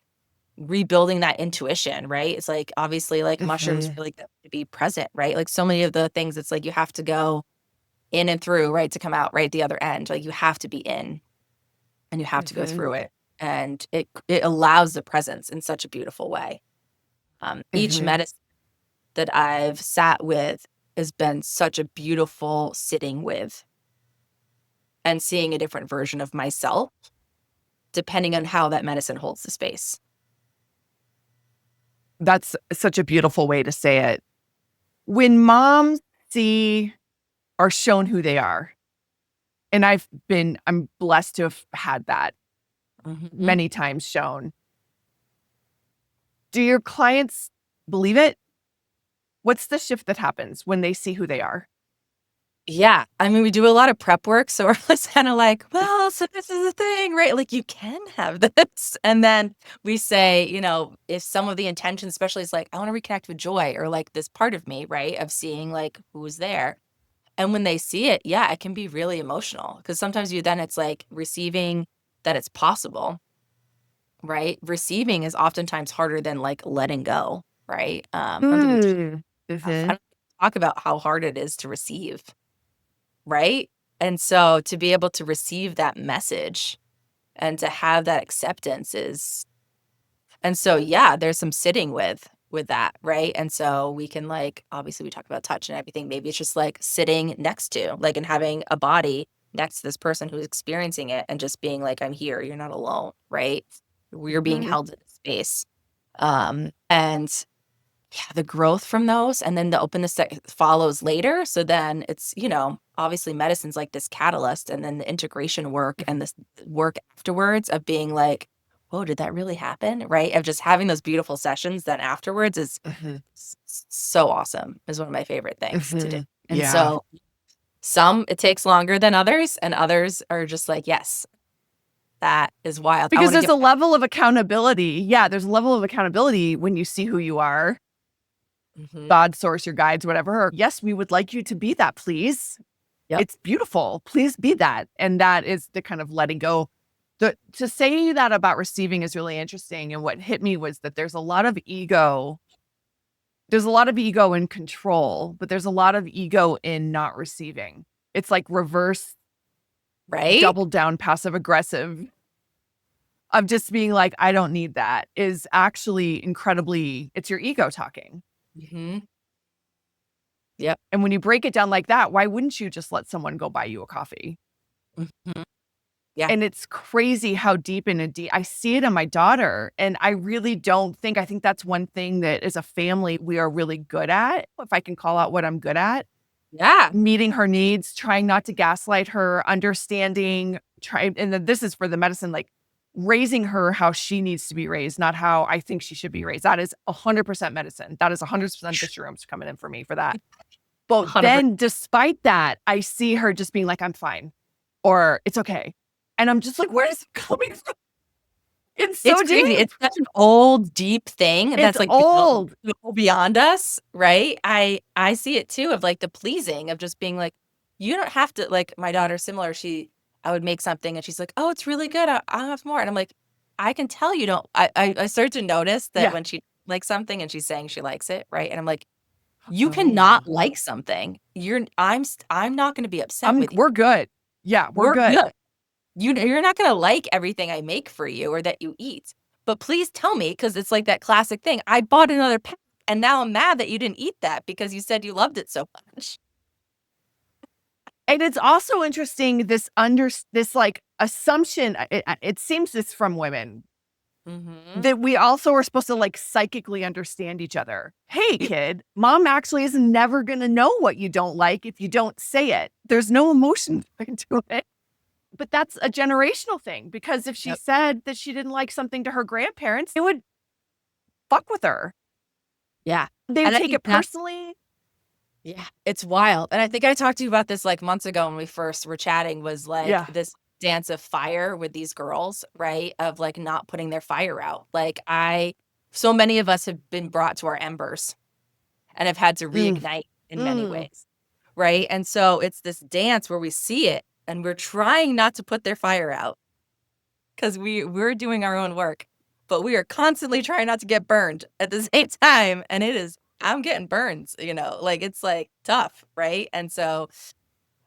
Speaker 2: rebuilding that intuition, right? It's like obviously like mushrooms
Speaker 1: Hmm.
Speaker 2: really good to be present, right? Like so many of the things, it's like you have to go in and through, right, to come out right at the other end. Like you have to be in and you have to go
Speaker 1: Hmm.
Speaker 2: through it. And it allows the presence in such a beautiful way. Each
Speaker 1: Hmm.
Speaker 2: medicine that I've sat with has been such a beautiful sitting with and seeing a different version of myself, depending on how that medicine holds the space.
Speaker 1: That's such a beautiful way to say it. When moms see, are shown who they are, and I'm blessed to have had that
Speaker 2: Mhm.
Speaker 1: many times shown. Do your clients believe it? What's the shift that happens when they see who they are?
Speaker 2: Yeah, I mean, we do a lot of prep work, so we're just kinda like, "Well, so this is the thing, right? Like, you can have this." And then we say, if some of the intention especially is like, "I wanna reconnect with joy," or, like, this part of me, right, of seeing, like, who's there. And when they see it, yeah, it can be really emotional because sometimes it's like receiving that it's possible, right? Receiving is oftentimes harder than, like, letting go, right? I don't think we
Speaker 1: Mm.
Speaker 2: I
Speaker 1: Mhm.
Speaker 2: don't talk about how hard it is to receive. Right? And so to be able to receive that message and to have that acceptance is and so, yeah, there's some sitting with that, right? And so we can like obviously we talk about touch and everything. Maybe it's just like sitting next to, like and having a body next to this person who's experiencing it and just being like, I'm here, you're not alone, right? We're being
Speaker 1: Mhm.
Speaker 2: held in space. And yeah, the growth from those and then the openness that follows later. So then it's, obviously medicine's like this catalyst and then the integration work and this work afterwards of being like, whoa, did that really happen? Right. Of just having those beautiful sessions then afterwards is
Speaker 1: Mhm.
Speaker 2: so awesome, is one of my favorite things to do.
Speaker 1: Mhm.
Speaker 2: And
Speaker 1: Yeah.
Speaker 2: so some it takes longer than others, and others are just like, yes. That is wild. I
Speaker 1: Because
Speaker 2: want to
Speaker 1: there's
Speaker 2: give
Speaker 1: a level of accountability. Yeah, there's a level of accountability when you see who you are.
Speaker 2: Mhm.
Speaker 1: God, source, your guides, whatever. Yes, we would like you to be that, please.
Speaker 2: Yep.
Speaker 1: It's beautiful. Please be that. And that is the kind of letting go. To say that about receiving is really interesting. And what hit me was that there's a lot of ego. There's a lot of ego in control, but there's a lot of ego in not receiving. It's like reverse,
Speaker 2: Right?
Speaker 1: double down, passive aggressive of just being like, I don't need that is actually incredibly, it's your ego talking.
Speaker 2: Mhm. Yep.
Speaker 1: And when you break it down like that, why wouldn't you just let someone go buy you a coffee?
Speaker 2: Mhm. Yeah.
Speaker 1: And it's crazy how deep in a deep I see it in my daughter. And I really don't think, I think that's one thing that as a family, we are really good at, if I can call out what I'm good at,
Speaker 2: Yeah.
Speaker 1: meeting her needs, trying not to gaslight her, understanding, try, and then this is for the medicine, like raising her how she needs to be raised, not how I think she should be raised. That is 100% medicine. That is 100% the shrooms coming in for me for that. But
Speaker 2: 100%.
Speaker 1: then despite that, I see her just being like, I'm fine or it's okay. And I'm just like, where is it coming from? It's
Speaker 2: It's
Speaker 1: so
Speaker 2: crazy.
Speaker 1: deep.
Speaker 2: It's such an old, deep thing
Speaker 1: It's
Speaker 2: that's, like,
Speaker 1: old.
Speaker 2: beyond us, right? I see it too of, like, the pleasing of just being like, "You don't have to" like, my daughter's similar, I would make something and she's like, "Oh, it's really good. I'll have more." And I'm like, "I can tell you don't." I start to notice that
Speaker 1: Yeah.
Speaker 2: when she likes something and she's saying she likes it, right? And I'm like, "You cannot
Speaker 1: Oh,
Speaker 2: like something. I'm not gonna be upset with you.
Speaker 1: we're good. Yeah, we're
Speaker 2: We're
Speaker 1: good.
Speaker 2: good. You're not gonna like everything I make for you or that you eat, but please tell me because it's like that classic thing, "I bought another pack, and now I'm mad that you didn't eat that because you said you loved it so much."
Speaker 1: And it's also interesting this like assumption. It seems it's from women
Speaker 2: Mhm.
Speaker 1: that we also are supposed to like psychically understand each other. Hey,
Speaker 2: Yep,
Speaker 1: kid, mom actually is never going to know what you don't like if you don't say it. There's no emotion into it. But that's a generational thing because if she
Speaker 2: yep.
Speaker 1: said that she didn't like something to her grandparents, they would fuck with her.
Speaker 2: Yeah,
Speaker 1: They would
Speaker 2: and I
Speaker 1: take
Speaker 2: think
Speaker 1: it
Speaker 2: that's
Speaker 1: personally.
Speaker 2: yeah, it's wild, and I think I talked to you about this, like, months ago when we first were chatting was, like,
Speaker 1: Yeah.
Speaker 2: this dance of fire with these girls, right? Of, like, not putting their fire out. Like, I so many of us have been brought to our embers and have had to
Speaker 1: Mm,
Speaker 2: reignite in many
Speaker 1: mm.
Speaker 2: ways. Right? And so it's this dance where we see it and we're trying not to put their fire out because we're doing our own work, but we are constantly trying not to get burned at the same time. And it is, I'm getting burns, like it's like tough, right? And so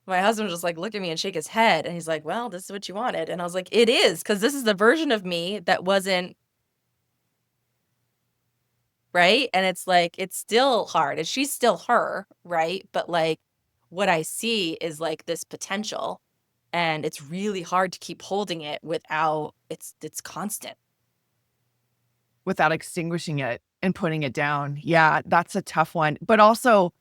Speaker 2: my husband was just like look at me and shake his head and he's like, well, this is what you wanted. And I was like, it is, because this is the version of me that wasn't right? And it's like, it's still hard, and she's still her, right? But, like, what I see is, like, this potential, and it's really hard to keep holding it without it's constant.
Speaker 1: Without extinguishing it and putting it down. Yeah, that's a tough one. But also,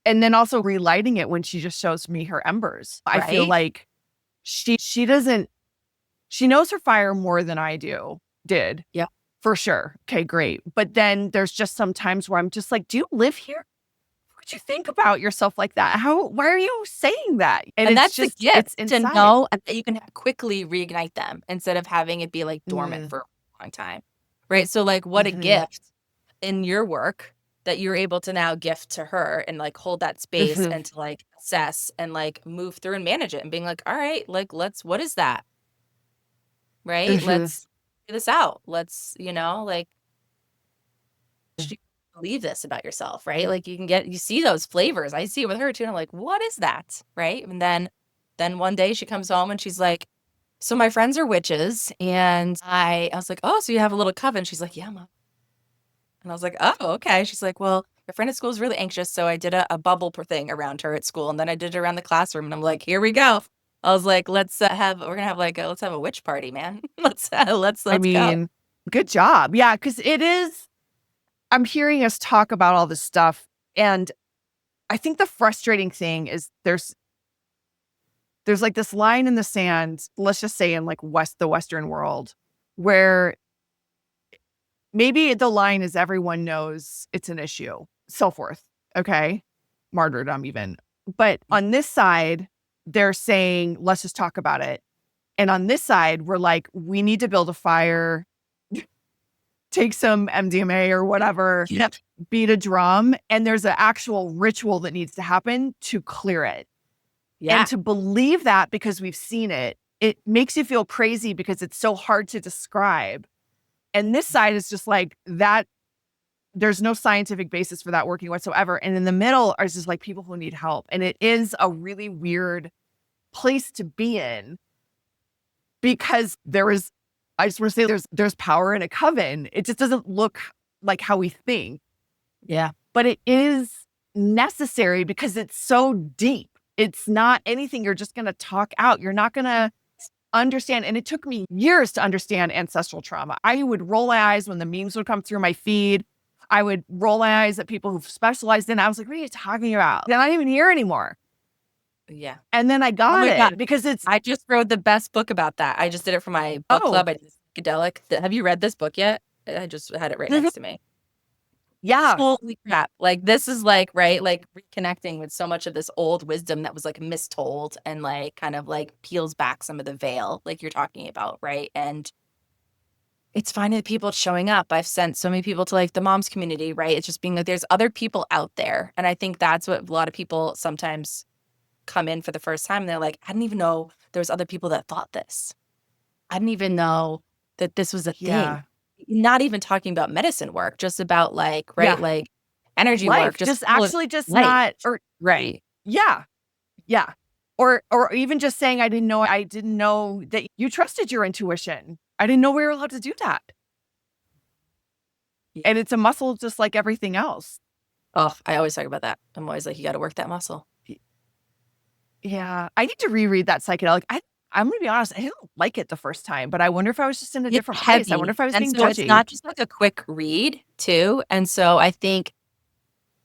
Speaker 1: and then also relighting it when she just shows me her embers. I feel
Speaker 2: Right?
Speaker 1: like she doesn't she knows her fire more than I did.
Speaker 2: Yep.
Speaker 1: For sure. Okay, great. But then there's just some times where I'm just like, do you live here? Would you think about yourself like that? Why are you saying that? And
Speaker 2: And
Speaker 1: it's
Speaker 2: that's the
Speaker 1: just, it's
Speaker 2: gift to
Speaker 1: inside.
Speaker 2: know and that you can quickly reignite them instead of having it be, like, dormant
Speaker 1: Mm,
Speaker 2: for a long time, right? So, like, what a
Speaker 1: hmm
Speaker 2: gift in your work that you're able to now gift to her and, like, hold that space
Speaker 1: hmm
Speaker 2: and to, like, assess and, like, move through and manage it and being like, "Alright, like, let's what is that?" Right?
Speaker 1: hmm
Speaker 2: Let's figure this out. Let's, like, you believe this about yourself, right? Like you see those flavors. I see it with her too. And I'm like, what is that? Right. And then one day she comes home and she's like, so my friends are witches. And I was like, oh, so you have a little coven. She's like, yeah, mom. And I was like, oh, okay. She's like, well, my friend at school is really anxious. So I did a bubble thing around her at school. And then I did it around the classroom. And I'm like, here we go. I was like, we're gonna have like let's have a witch party, man.
Speaker 1: I
Speaker 2: Let's go.
Speaker 1: mean, good job. Yeah, because it is, I'm hearing us talk about all this stuff. And I think the frustrating thing is there's like this line in the sand, let's just say in like the Western world, where maybe the line is everyone knows it's an issue, self-worth, okay? Martyrdom even. But on this side, they're saying, let's just talk about it. And on this side, we're like, we need to build a fire, take some MDMA or whatever,
Speaker 2: Yep.
Speaker 1: beat a drum. And there's an actual ritual that needs to happen to clear it. And
Speaker 2: Yeah.
Speaker 1: to believe that because we've seen it, it makes you feel crazy because it's so hard to describe. And this side is just like that. There's no scientific basis for that working whatsoever. And in the middle are just like people who need help. And it is a really weird place to be in because I just want to say there's power in a coven. It just doesn't look like how we think,
Speaker 2: Yeah.
Speaker 1: but it is necessary because it's so deep. It's not anything you're just going to talk out. You're not going to understand. And it took me years to understand ancestral trauma. I would roll my eyes when the memes would come through my feed. I would roll my eyes at people who've specialized in it. I was like, what are you talking about? They're not even here anymore.
Speaker 2: Yeah.
Speaker 1: And then I
Speaker 2: Oh
Speaker 1: got
Speaker 2: my
Speaker 1: it
Speaker 2: God.
Speaker 1: because it's,
Speaker 2: I just wrote the best book about that. I just did it for my book
Speaker 1: oh,
Speaker 2: club. I did Psychedelic. Have you read this book yet? I just had it right
Speaker 1: mhm,
Speaker 2: next to me.
Speaker 1: yeah,
Speaker 2: Holy crap. Like this is like, right, like reconnecting with so much of this old wisdom that was like mistold and like kind of like peels back some of the veil like you're talking about, right? And it's finding the people showing up. I've sent so many people to like the moms community, right? It's just being like there's other people out there. And I think that's what a lot of people sometimes come in for the first time and they're like, I didn't even know there was other people that thought this. I didn't even know that this was a thing.
Speaker 1: yeah,
Speaker 2: Not even talking about medicine work, just about like, right,
Speaker 1: yeah,
Speaker 2: like energy work,
Speaker 1: life,
Speaker 2: just
Speaker 1: just
Speaker 2: all of
Speaker 1: actually just
Speaker 2: life.
Speaker 1: not, or
Speaker 2: Right.
Speaker 1: yeah, yeah. Or even just saying, I didn't know that you trusted your intuition. I didn't know we were allowed to do that.
Speaker 2: Yeah.
Speaker 1: And it's a muscle just like everything else.
Speaker 2: Oh, I always talk about that. I'm always like, you got to work that muscle.
Speaker 1: Yeah, I need to reread that Psychedelic. I'm gonna be honest, I didn't like it the first time, but I wonder if I was just in a
Speaker 2: It's
Speaker 1: different place. I wonder
Speaker 2: heavy.
Speaker 1: if I was
Speaker 2: And
Speaker 1: being
Speaker 2: so it's
Speaker 1: judgy.
Speaker 2: not just like a quick read, too. And so I think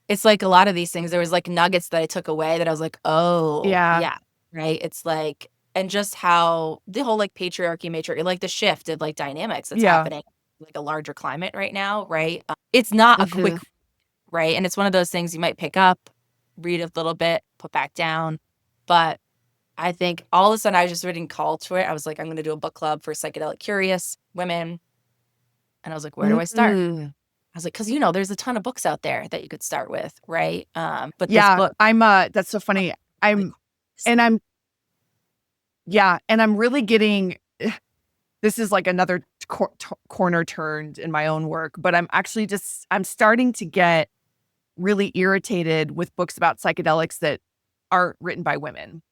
Speaker 2: it's like a lot of these things. There was like nuggets that I took away that I was like, oh,
Speaker 1: Yeah,
Speaker 2: yeah, right. It's like, and just how the whole like patriarchy, matriarchy, like the shift of like dynamics that's
Speaker 1: yeah,
Speaker 2: happening, like a larger climate right now, right? It's not a quick,
Speaker 1: mhm,
Speaker 2: right? And it's one of those things you might pick up, read a little bit, put back down. But I think all of a sudden I was just reading call to it. I was like, I'm going to do a book club for psychedelic curious women. And I was like, where do I start?
Speaker 1: mm.
Speaker 2: I was like, because there's a ton of books out there that you could start with, right? But this
Speaker 1: Yeah,
Speaker 2: book,
Speaker 1: that's so funny.
Speaker 2: like,
Speaker 1: I'm and I'm yeah, and I'm really getting this is like another corner turned in my own work, but I'm starting to get really irritated with books about psychedelics that aren't written by women.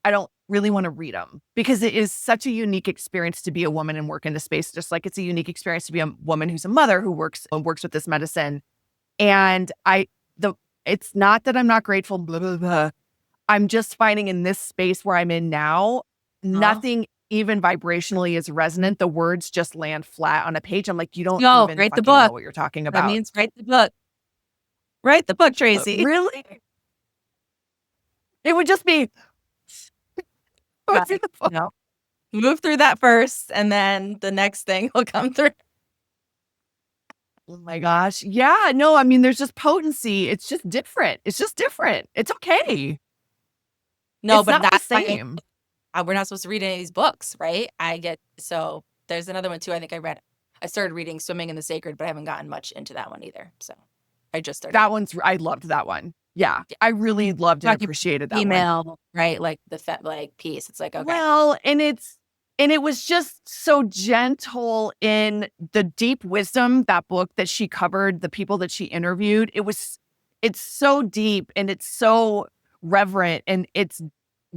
Speaker 1: I don't really want to read them because it is such a unique experience to be a woman and work in the space, just like it's a unique experience to be a woman who's a mother who works with this medicine. And the it's not that I'm not grateful, blah, blah, blah. I'm just finding in this space where I'm in now,
Speaker 2: huh?
Speaker 1: nothing even vibrationally is resonant. The words just land flat on a page. I'm like, you don't
Speaker 2: Yo,
Speaker 1: even
Speaker 2: write the
Speaker 1: fucking know
Speaker 2: book.
Speaker 1: what you're talking
Speaker 2: That
Speaker 1: about.
Speaker 2: means write the book. Write the book, Tracy.
Speaker 1: Really? It would just be go through
Speaker 2: Right.
Speaker 1: the book.
Speaker 2: Move through that first, and then the next thing will come through.
Speaker 1: Oh my gosh. Yeah. No, I mean, there's just potency. It's just different. It's just different. It's okay.
Speaker 2: No,
Speaker 1: It's
Speaker 2: but
Speaker 1: not the
Speaker 2: that's why
Speaker 1: same.
Speaker 2: we're not supposed to read any of these books, right? So there's another one too. I think I started reading Swimming in the Sacred, but I haven't gotten much into that one either. So I just started.
Speaker 1: I loved that one. Yeah.
Speaker 2: Yeah.
Speaker 1: I really loved and
Speaker 2: Talking
Speaker 1: appreciated that one.
Speaker 2: female, right? Like the like piece. It's like, okay.
Speaker 1: Well, and it was just so gentle in the deep wisdom, that book that she covered, the people that she interviewed. It's so deep and it's so reverent and it's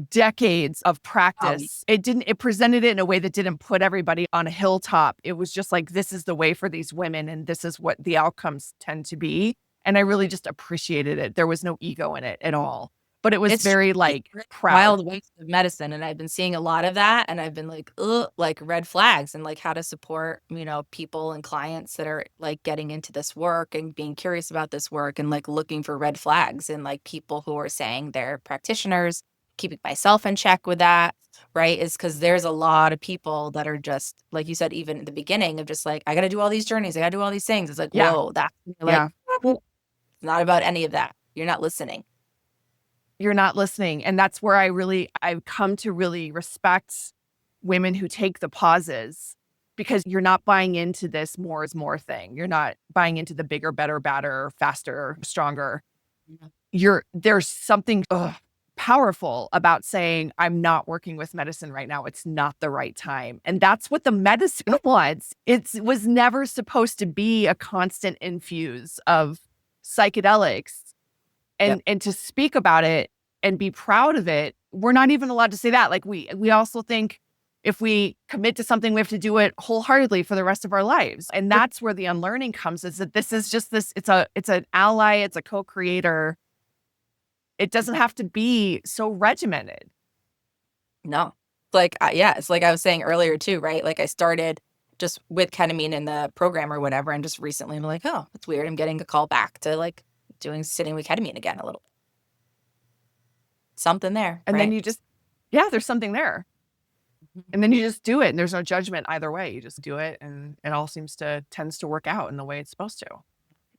Speaker 1: decades of
Speaker 2: Oh,
Speaker 1: practice. It presented it in a way that didn't put everybody on a hilltop. It was just like, this is the way for these women and this is what the outcomes tend to be. And I really just appreciated it. There was no ego in it at all, but it was
Speaker 2: it's
Speaker 1: very
Speaker 2: tricky.
Speaker 1: like proud.
Speaker 2: Wild waste of medicine. And I've been seeing a lot of that. And I've been like, ugh, like red flags and like how to support, people and clients that are like getting into this work and being curious about this work and like looking for red flags and like people who are saying they're practitioners, keeping myself in check with that, right? Is because there's a lot of people that are just, like you said, even at the beginning of just like, I got to do all these journeys. I got to do all these things. It's like,
Speaker 1: Yeah.
Speaker 2: whoa, that's like,
Speaker 1: Yeah.
Speaker 2: it's not about any of that. You're not listening.
Speaker 1: You're not listening. And that's where I've come to really respect women who take the pauses, because you're not buying into this more is more thing. You're not buying into the bigger, better, badder, faster, stronger. There's something powerful about saying, I'm not working with medicine right now. It's not the right time. And that's what the medicine wants. It was never supposed to be a constant infuse of psychedelics.
Speaker 2: Yep.
Speaker 1: And to speak about it and be proud of it, we're not even allowed to say that. Like we also think if we commit to something, we have to do it wholeheartedly for the rest of our lives. And that's where the unlearning comes, is that this is just this, it's an ally, it's a co-creator. It doesn't have to be so regimented.
Speaker 2: No. Like, yeah, it's like I was saying earlier too, right? Like I started just with ketamine in the program or whatever, and just recently I'm like, oh, it's weird. I'm getting a call back to like sitting with ketamine again a little bit. Something there,
Speaker 1: And then
Speaker 2: right?
Speaker 1: you just, yeah, there's something there. And then you just do it, and there's no judgment either way. You just do it, and it all tends to work out in the way it's supposed to.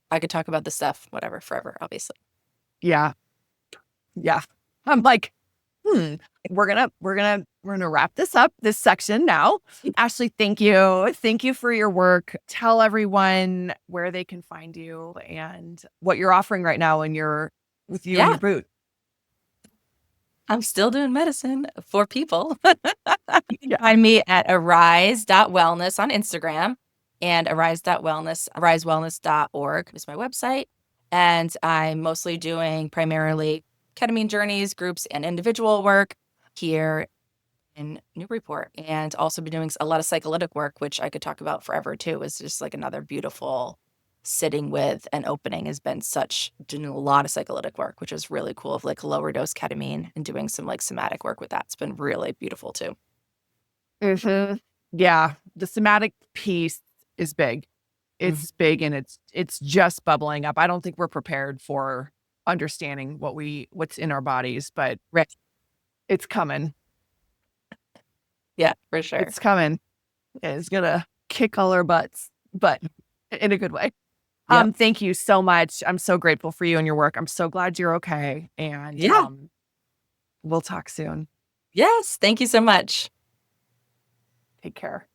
Speaker 2: I could talk about this stuff, whatever, forever, obviously.
Speaker 1: Yeah. Yeah. I'm like, we're gonna wrap this section now. Ashley, thank you. Thank you for your work. Tell everyone where they can find you and what you're offering right now with you and
Speaker 2: Yeah,
Speaker 1: your boot.
Speaker 2: I'm still doing medicine for people. You can
Speaker 1: Yeah.
Speaker 2: find me at arise.wellness on Instagram, and arisewellness.org is my website. And I'm mostly doing primarily ketamine journeys, groups, and individual work here in Newburyport, and also been doing a lot of psychedelic work, which I could talk about forever too. Is just like another beautiful sitting with and opening has been doing a lot of psychedelic work, which is really cool, of like lower dose ketamine and doing some like somatic work with that. It's been really beautiful too.
Speaker 1: Mhm. Yeah. The somatic piece is big.
Speaker 2: Mhm.
Speaker 1: It's big, and it's just bubbling up. I don't think we're prepared for understanding what's in our bodies, but
Speaker 2: Right.
Speaker 1: it's coming.
Speaker 2: Yeah, for sure.
Speaker 1: It's coming. It's gonna kick all our butts, but in a good way.
Speaker 2: Yep.
Speaker 1: Thank you so much. I'm so grateful for you and your work. I'm so glad you're okay, and
Speaker 2: Yeah.
Speaker 1: we'll talk soon.
Speaker 2: Yes. Thank you so much.
Speaker 1: Take care.